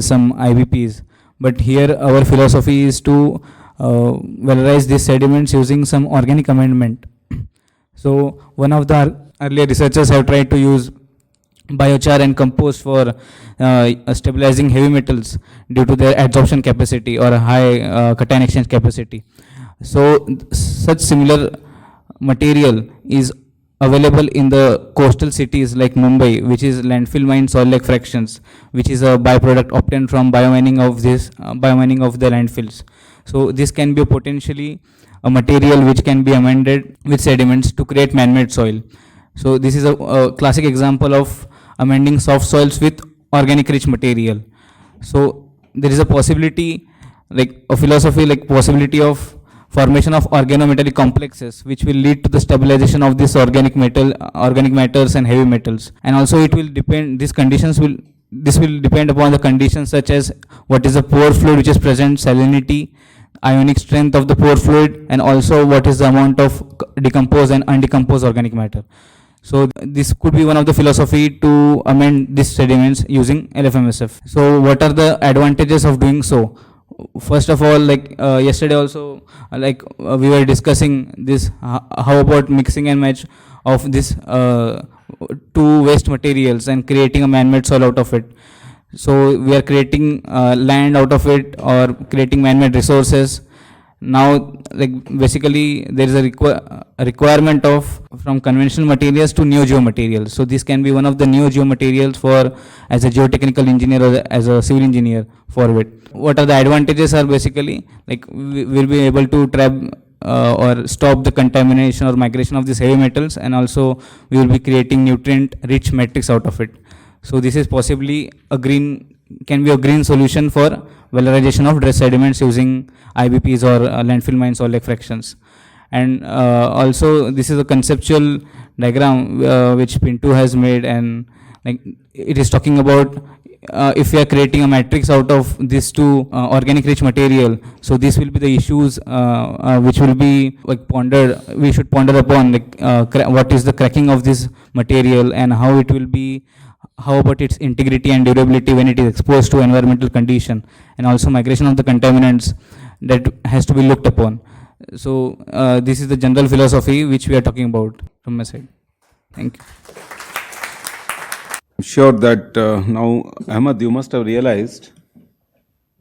J: some IBPs. But here our philosophy is to valorize these sediments using some organic amendment. So one of the earlier researchers have tried to use biochar and compost for stabilizing heavy metals due to their adsorption capacity or high cation exchange capacity. So such similar material is available in the coastal cities like Mumbai, which is landfill mine soil lake fractions, which is a byproduct obtained from biomining of the landfills. So this can be potentially a material which can be amended with sediments to create man-made soil. So this is a classic example of amending soft soils with organic rich material. So there is a possibility, possibility of formation of organometallic complexes, which will lead to the stabilization of this organic matters and heavy metals. And also it will depend, this will depend upon the conditions such as what is the pore fluid which is present, salinity, ionic strength of the pore fluid, and also what is the amount of decomposed and undecomposed organic matter. So this could be one of the philosophy to amend these sediments using LFMSF. So what are the advantages of doing so? First of all, yesterday also, we were discussing this, how about mixing and match of this two waste materials and creating a man-made soil out of it. So we are creating land out of it or creating man-made resources, Now, like basically, there is a requirement of from conventional materials to neo geomaterials. So this can be one of the neo geomaterials for as a geotechnical engineer or as a civil engineer for it. What are the advantages are basically like we will be able to trap or stop the contamination or migration of these heavy metals, and also we will be creating nutrient rich matrix out of it. So this is possibly a can be a green solution for valorization of dredge sediments using IBPs or landfill mines or lake fractions. And also this is a conceptual diagram which Pinto has made, and like it is talking about if we are creating a matrix out of these two organic rich material, so this will be the issues which will be like pondered, we should ponder upon, like what is the cracking of this material and how it will be, how about its integrity and durability when it is exposed to environmental condition, and also migration of the contaminants that has to be looked upon. So this is the general philosophy which we are talking about from my side. Thank you.
A: I'm sure that now, Ahmed, you must have realized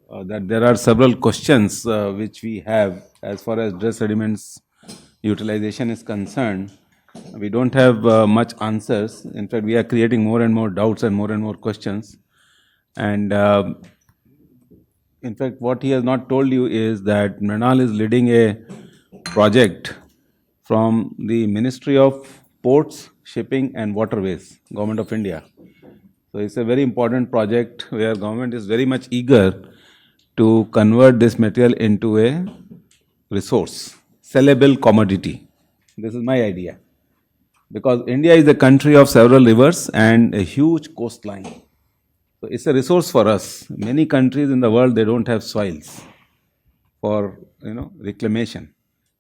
A: that there are several questions which we have as far as dredge sediments utilization is concerned. We don't have much answers. In fact, we are creating more and more doubts and more questions. And in fact, what he has not told you is that Mrinal is leading a project from the Ministry of Ports, Shipping and Waterways, Government of India. So it's a very important project where government is very much eager to convert this material into a resource, sellable commodity. This is my idea. Because India is a country of several rivers and a huge coastline. So it's a resource for us. Many countries in the world, they don't have soils for reclamation.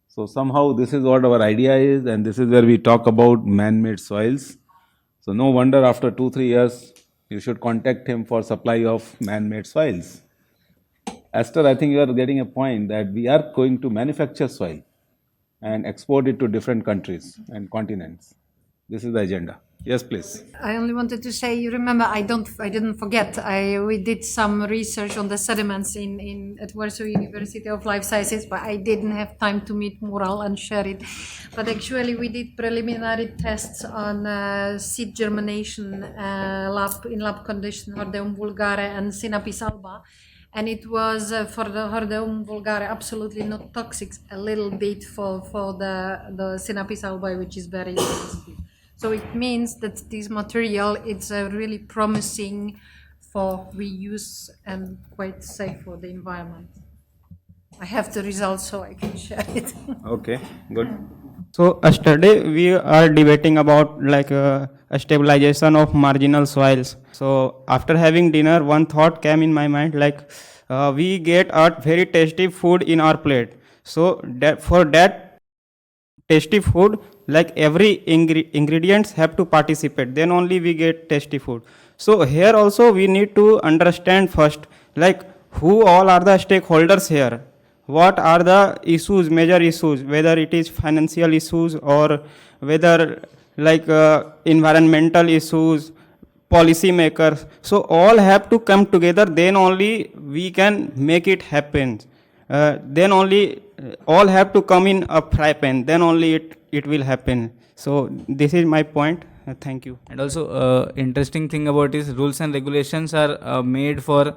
A: So somehow this is what our idea is, and this is where we talk about man-made soils. So no wonder after 2-3 years, you should contact him for supply of man-made soils. Esther, I think you are getting a point that we are going to manufacture soil and export it to different countries and continents. This is the agenda. Yes, please.
K: I only wanted to say, you remember, I didn't forget. We did some research on the sediments at Warsaw University of Life Sciences, but I didn't have time to meet Mural and share it. But actually, we did preliminary tests on seed germination in lab conditions, Hordeum vulgare and Sinapis alba. And it was for the Hordeum vulgare absolutely not toxic, a little bit for the Sinapis alba, which is very sensitive. So it means that this material is really promising for reuse and quite safe for the environment. I have the results, so I can share it.
A: Okay, good.
L: So yesterday we are debating about like a stabilization of marginal soils. So after having dinner, one thought came in my mind, like we get a very tasty food in our plate. So for that tasty food, like every ingredients have to participate, then only we get tasty food. So here also we need to understand first, like who all are the stakeholders here, what are the issues, major issues, whether it is financial issues or whether like environmental issues, policy makers. So all have to come together, then only we can make it happen. Then only all have to come in a fry pan, then only it will happen. So this is my point. Thank you.
J: And also interesting thing about is rules and regulations are made for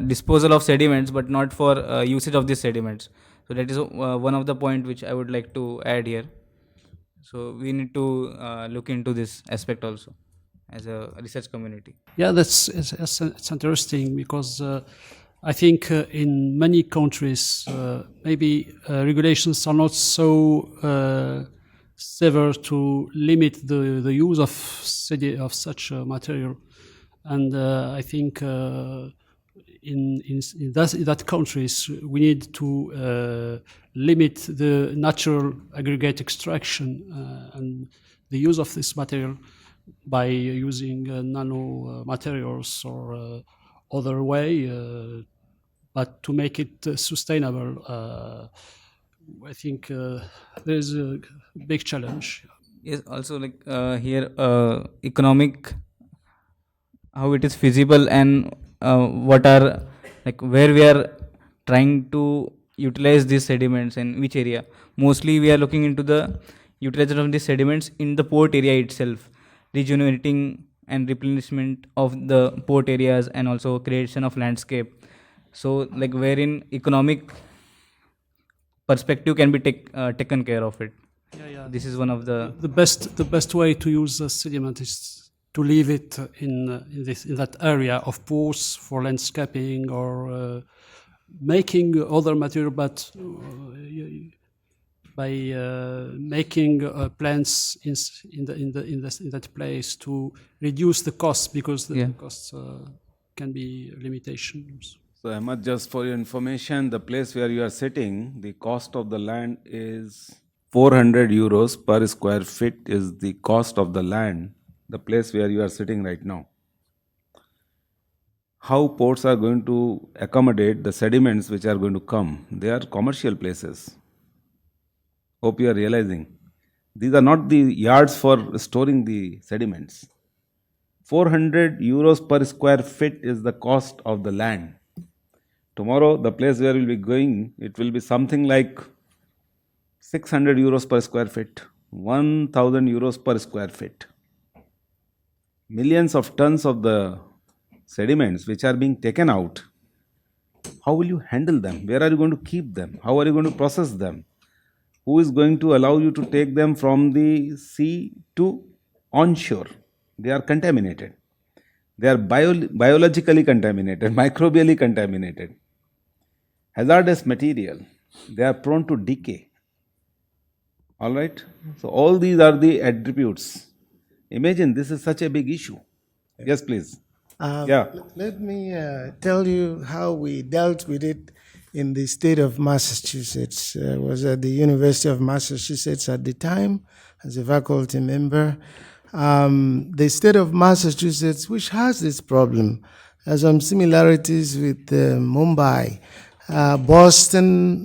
J: disposal of sediments, but not for usage of these sediments. So that is one of the point which I would like to add here. So we need to look into this aspect also as a research community.
D: Yeah, it's interesting because I think in many countries maybe regulations are not so severe to limit the use of such material, and I think in that countries we need to limit the natural aggregate extraction and the use of this material by using nano materials or other way, but to make it sustainable, I think there is a big challenge.
J: Yes, also like here economic, how it is feasible, and what are like where we are trying to utilize these sediments and which area? Mostly we are looking into the utilization of these sediments in the port area itself, regenerating and replenishment of the port areas and also creation of landscape. So like wherein economic perspective can be taken care of it.
D: Yeah.
J: This is one of the
D: The best way to use the sediment is to leave it in that area of pools for landscaping or making other material, but by making plants in that place to reduce the costs, because the costs can be limitations.
A: So Ahmad, just for your information, the place where you are sitting, the cost of the land is 400 euros per square feet is the cost of the land, the place where you are sitting right now. How ports are going to accommodate the sediments which are going to come? They are commercial places. Hope you are realizing. These are not the yards for storing the sediments. 400 euros per square feet is the cost of the land. Tomorrow, the place where we will be going, it will be something like 600 euros per square feet, 1000 euros per square feet. Millions of tons of the sediments which are being taken out. How will you handle them? Where are you going to keep them? How are you going to process them? Who is going to allow you to take them from the sea to onshore? They are contaminated. They are biologically contaminated, microbially contaminated. Hazardous material. They are prone to decay. All right? So all these are the attributes. Imagine this is such a big issue. Yes, please.
G: Let me tell you how we dealt with it in the state of Massachusetts. I was at the University of Massachusetts at the time as a faculty member. The state of Massachusetts, which has this problem, has some similarities with Mumbai. Boston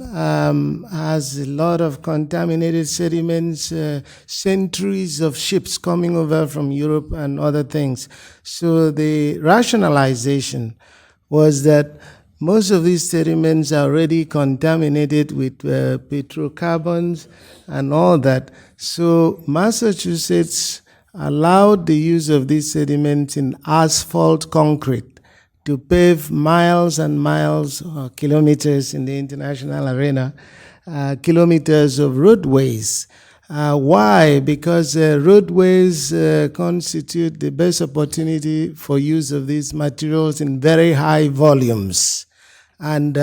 G: has a lot of contaminated sediments, centuries of ships coming over from Europe and other things. So the rationalization was that most of these sediments are already contaminated with petrocarbons and all that. So Massachusetts allowed the use of these sediments in asphalt concrete to pave miles and miles, kilometers in the international arena, kilometers of roadways. Why? Because roadways constitute the best opportunity for use of these materials in very high volumes. And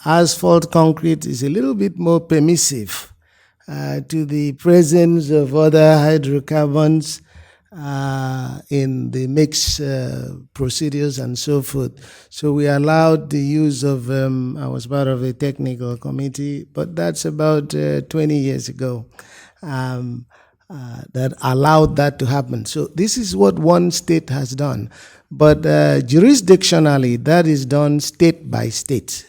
G: asphalt concrete is a little bit more permissive to the presence of other hydrocarbons in the mix procedures and so forth. So we allowed the use of, I was part of a technical committee, but that's about 20 years ago, that allowed that to happen. So this is what one state has done. But jurisdictionally, that is done state by state,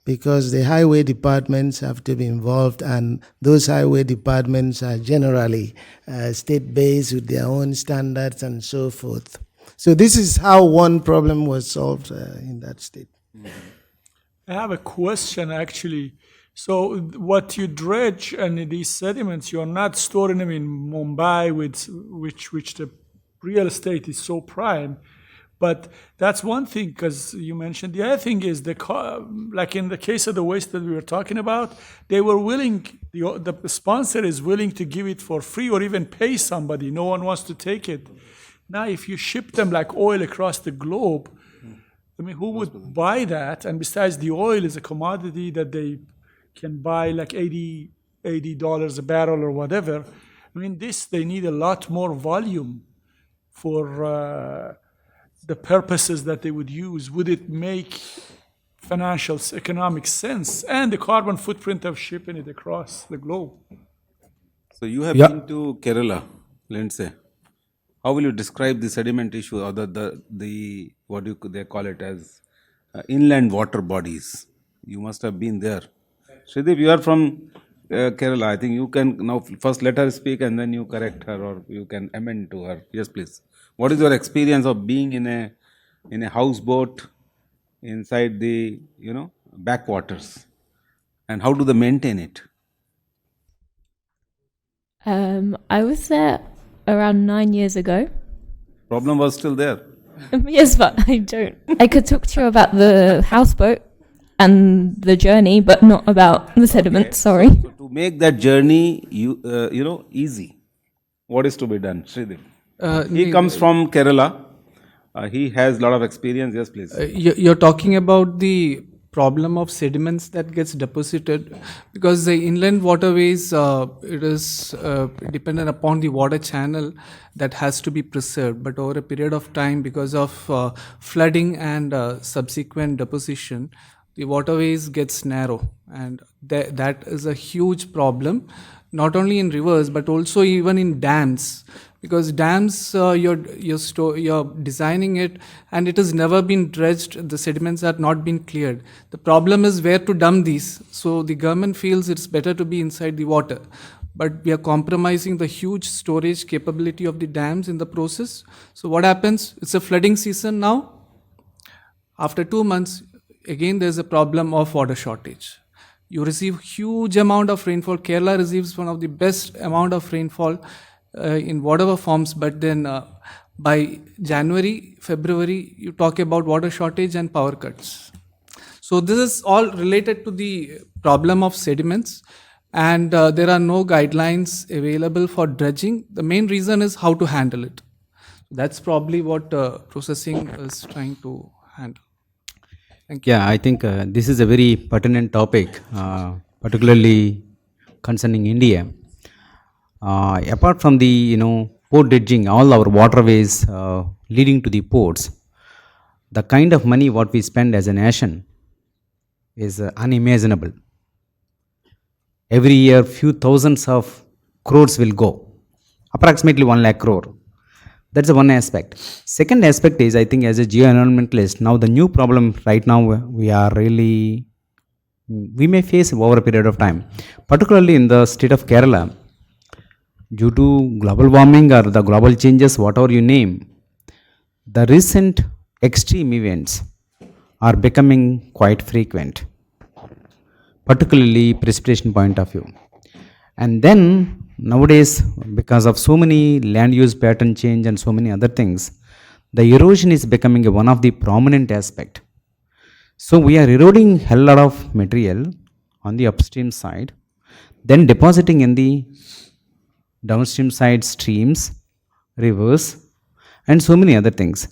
G: because the highway departments have to be involved, and those highway departments are generally state-based with their own standards and so forth. So this is how one problem was solved in that state.
M: I have a question, actually. So what you dredge and these sediments, you're not storing them in Mumbai, which the real estate is so prime. But that's one thing, because you mentioned. The other thing is like in the case of the waste that we were talking about, they were willing, the sponsor is willing to give it for free or even pay somebody. No one wants to take it. Now, if you ship them like oil across the globe, I mean, who would buy that? And besides, the oil is a commodity that they can buy like $80 a barrel or whatever. I mean, they need a lot more volume for the purposes that they would use. Would it make financial, economic sense? And the carbon footprint of shipping it across the globe.
A: So you have been to Kerala, Lindsay. How will you describe the sediment issue, or the what they call it as inland water bodies? You must have been there. Shrideep, you are from Kerala. I think you can now first let her speak and then you correct her or you can amend to her. Yes, please. What is your experience of being in a houseboat inside the backwaters And how do they maintain it?
N: I was there around 9 years ago.
A: Problem was still there.
N: Yes, but I don't. I could talk to you about the houseboat and the journey, but not about the sediment. Sorry.
A: So to make that journey, easy, what is to be done, Sridhar? He comes from Kerala. He has a lot of experience. Yes, please.
O: You're talking about the problem of sediments that gets deposited because the inland waterways, it is dependent upon the water channel that has to be preserved. But over a period of time, because of flooding and subsequent deposition, the waterways gets narrow, and that is a huge problem, not only in rivers but also even in dams. Because dams, you're designing it and it has never been dredged, the sediments are not been cleared. The problem is where to dump these. So the government feels it's better to be inside the water. But we are compromising the huge storage capability of the dams in the process. So what happens? It's a flooding season now. After 2 months, again there's a problem of water shortage. You receive huge amount of rainfall. Kerala receives one of the best amount of rainfall in whatever forms, but then by January, February, you talk about water shortage and power cuts. So this is all related to the problem of sediments, and there are no guidelines available for dredging. The main reason is how to handle it. That's probably what processing is trying to handle. Thank you.
P: Yeah, I think this is a very pertinent topic, particularly concerning India. Apart from the port dredging, all our waterways leading to the ports, the kind of money what we spend as a nation is unimaginable. Every year, few thousands of crores will go, approximately 1 lakh crore. That's the one aspect. Second aspect is, I think, as a geo-environmentalist, now the new problem right now we may face over a period of time, particularly in the state of Kerala. Due to global warming or the global changes, whatever you name, the recent extreme events are becoming quite frequent, particularly precipitation point of view. And then nowadays, because of so many land use pattern change and so many other things, the erosion is becoming one of the prominent aspect. So we are eroding hell lot of material on the upstream side, then depositing in the downstream side streams, rivers, and so many other things.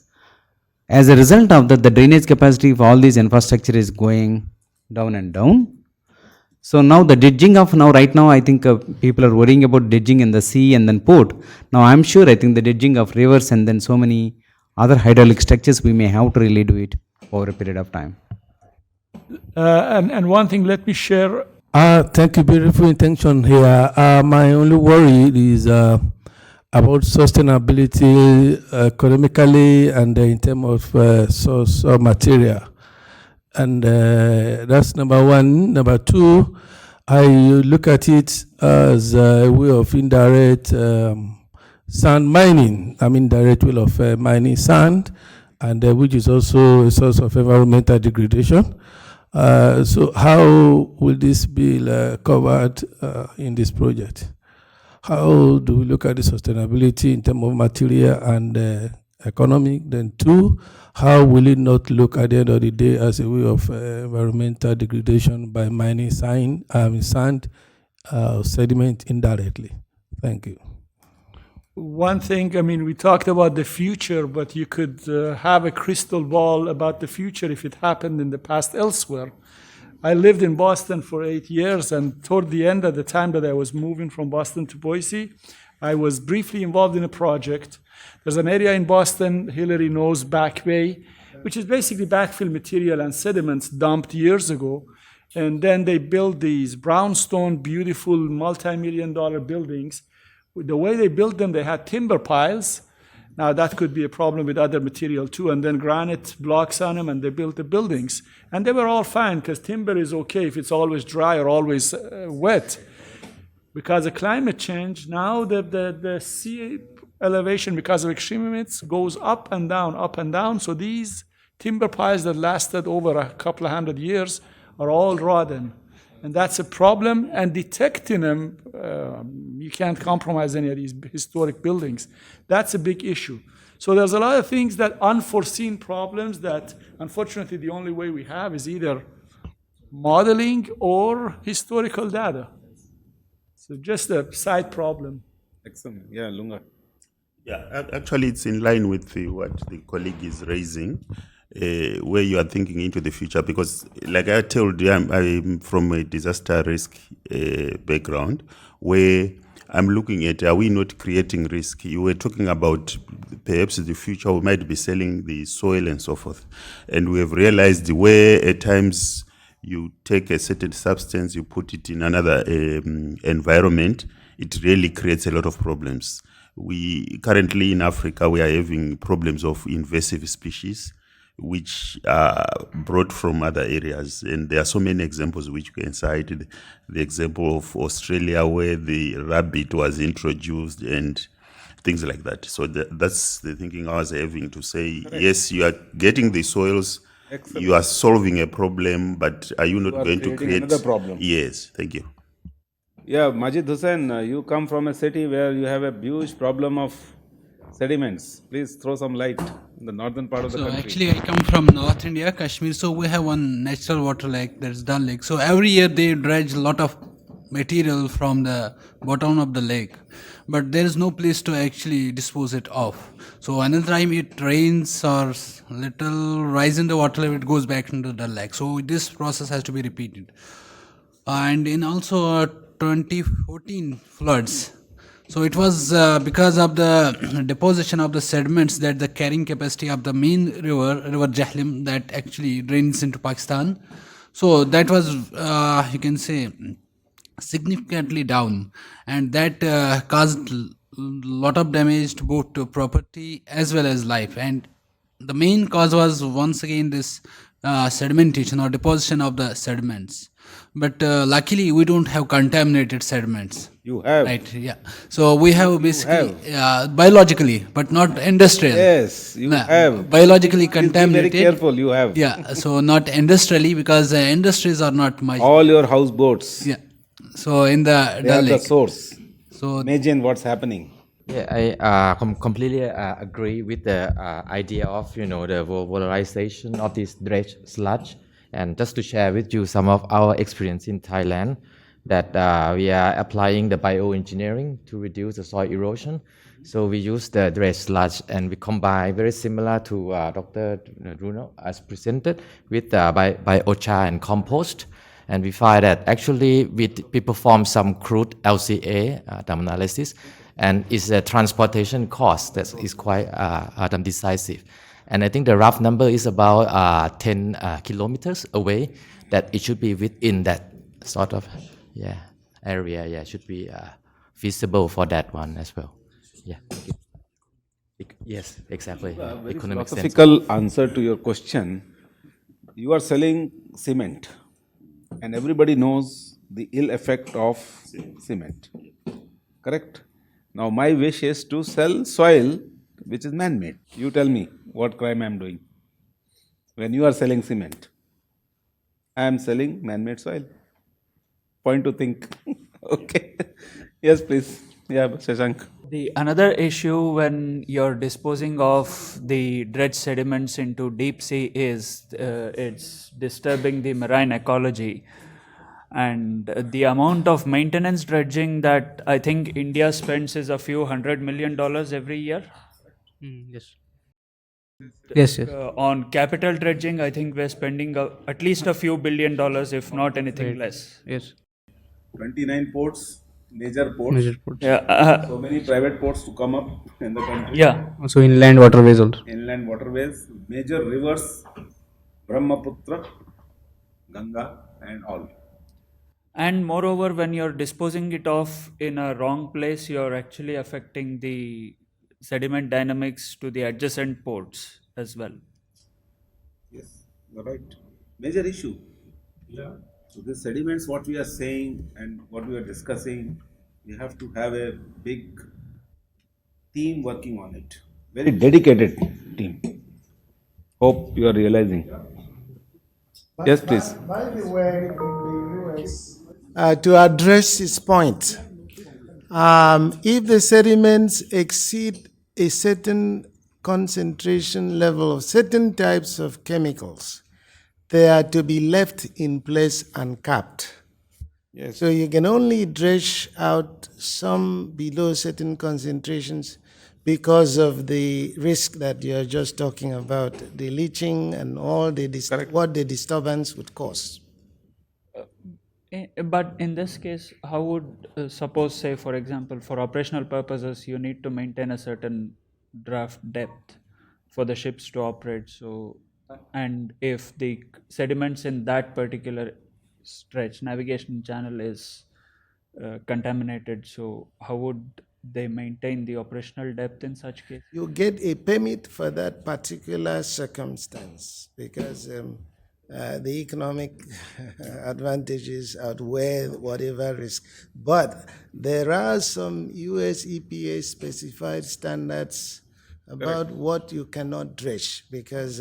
P: As a result of that, the drainage capacity of all these infrastructure is going down and down. So now the dredging of right now, I think people are worrying about dredging in the sea and then port. Now I'm sure, I think the dredging of rivers and then so many other hydraulic structures, we may have to really do it over a period of time.
M: And one thing, let me share.
Q: Thank you. Beautiful intention here. My only worry is about sustainability economically and in terms of source of material. And that's number one. Number two, I look at it as a way of indirect sand mining. I mean, direct way of mining sand, and which is also a source of environmental degradation. So how will this be covered in this project? How do we look at the sustainability in terms of material and economic? Then two, how will it not look at the end of the day as a way of environmental degradation by mining sand sediment indirectly? Thank you.
M: One thing, I mean, we talked about the future, but you could have a crystal ball about the future if it happened in the past elsewhere. I lived in Boston for 8 years, and toward the end of the time that I was moving from Boston to Boise, I was briefly involved in a project. There's an area in Boston, Hillary knows, Back Bay, which is basically backfill material and sediments dumped years ago. And then they built these brownstone, beautiful, multi-million-dollar buildings. The way they built them, they had timber piles. Now that could be a problem with other material too, and then granite blocks on them, and they built the buildings. And they were all fine, because timber is okay if it's always dry or always wet. Because of climate change, now the sea elevation, because of extreme events, goes up and down, up and down. So these timber piles that lasted over a couple of 100 years are all rotten. And that's a problem, and detecting them, you can't compromise any of these historic buildings. That's a big issue. So there's a lot of things that unforeseen problems that, unfortunately, the only way we have is either modeling or historical data. So just a side problem.
A: Excellent. Yeah, Lunga.
R: Yeah, actually, it's in line with what the colleague is raising, where you are thinking into the future. Because, like I told you, I'm from a disaster risk background, where I'm looking at, are we not creating risk? You were talking about perhaps the future, we might be selling the soil and so forth. And we have realized where at times you take a certain substance, you put it in another environment, it really creates a lot of problems. We currently in Africa, we are having problems of invasive species, which are brought from other areas. And there are so many examples which we can cite. The example of Australia, where the rabbit was introduced and things like that. So that's the thinking I was having, to say, correct, yes, you are getting the soils, excellent, you are solving a problem, but are you not going to create
A: another problem?
R: Yes, thank you.
A: Yeah, Majid Hussain, you come from a city where you have a huge problem of sediments. Please throw some light in the northern part of the country.
S: Actually, I come from North India, Kashmir. So we have one natural water lake, that's Dal Lake. So every year they dredge a lot of material from the bottom of the lake, but there is no place to actually dispose it off. So another time it rains or little rise in the water level, it goes back into the lake. So this process has to be repeated. And in also 2014 floods. So it was because of the deposition of the sediments that the carrying capacity of the main river Jahlim, that actually drains into Pakistan. So that was, you can say, significantly down, and that caused a lot of damage to both to property as well as life. And the main cause was once again this sedimentation or deposition of the sediments. But luckily we don't have contaminated sediments.
A: You have.
S: Right, yeah. So we have basically biologically, but not industrial.
A: Yes, you have.
S: Biologically contaminated.
A: Be very careful, you have.
S: Yeah, so not industrially, because industries are not much.
A: All your houseboats.
S: Yeah. So in the
A: they are
S: lake.
A: the source.
S: So
A: imagine what's happening.
T: Yeah, I completely agree with the idea of the valorization of this dredge sludge. And just to share with you some of our experience in Thailand, that we are applying the bioengineering to reduce the soil erosion. So we use the dredge sludge, and we combine, very similar to Dr. Bruno as presented, with biochar and compost. And we find that actually we perform some crude LCA analysis, and it's a transportation cost that is quite decisive. And I think the rough number is about 10 kilometers away, that it should be within that sort of area. Yeah, should be feasible for that one as well. Yeah. Yes, exactly.
A: Very philosophical answer to your question. You are selling cement, and everybody knows the ill effect of cement. Correct? Now my wish is to sell soil which is man-made. You tell me what crime I am doing. When you are selling cement, I am selling man-made soil. Point to think. Okay. Yes, please. Yeah, Shashank.
U: The another issue when you're disposing of the dredge sediments into deep sea is it's disturbing the marine ecology. And the amount of maintenance dredging that I think India spends is a few $100 million every year.
J: Yes.
U: Yes. On capital dredging, I think we're spending at least a few $1 billion, if not anything less.
J: Yes.
A: 29 ports, major ports.
J: Major ports.
U: Yeah.
A: So many private ports to come up in the country.
U: Yeah.
J: Also inland waterways also.
A: Inland waterways, major rivers, Brahmaputra, Ganga, and all.
U: And moreover, when you're disposing it off in a wrong place, you're actually affecting the sediment dynamics to the adjacent ports as well.
A: Yes, you're right. Major issue. Yeah. So the sediments, what we are saying and what we are discussing, we have to have a big team working on it. Very dedicated team. Hope you are realizing. Yes, please.
G: By the way, in the to address his point. If the sediments exceed a certain concentration level of certain types of chemicals, they are to be left in place uncapped.
A: Yes.
G: So you can only dredge out some below certain concentrations because of the risk that you're just talking about, the leaching and all the what the disturbance would cause.
U: But in this case, how would, suppose, say, for example, for operational purposes, you need to maintain a certain draft depth for the ships to operate. So, and if the sediments in that particular stretch, navigation channel is contaminated, so how would they maintain the operational depth in such case?
G: You get a permit for that particular circumstance because the economic advantages outweigh whatever risk. But there are some US EPA specified standards about what you cannot dredge because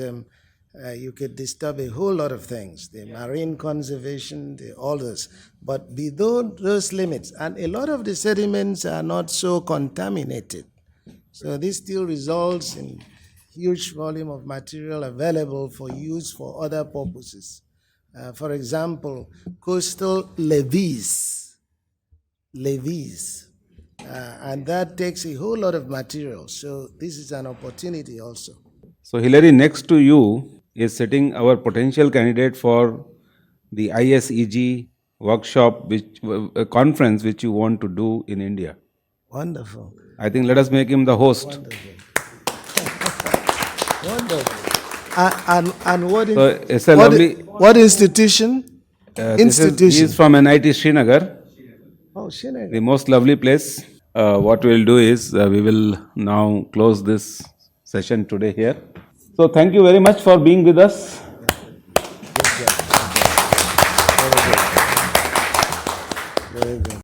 G: you could disturb a whole lot of things, the marine conservation, all this. But below those limits, and a lot of the sediments are not so contaminated. So this still results in huge volume of material available for use for other purposes. For example, coastal levees, and that takes a whole lot of material. So this is an opportunity also.
A: So Hilary, next to you is sitting our potential candidate for the ISEG workshop, which conference which you want to do in India.
G: Wonderful.
A: I think let us make him the host.
G: Wonderful. Wonderful. And what,
A: So it's a lovely,
G: what institution?
A: He is from NIT Srinagar.
G: Oh, Srinagar.
A: The most lovely place. What we will do is we will now close this session today here. So thank you very much for being with us.
G: Very good.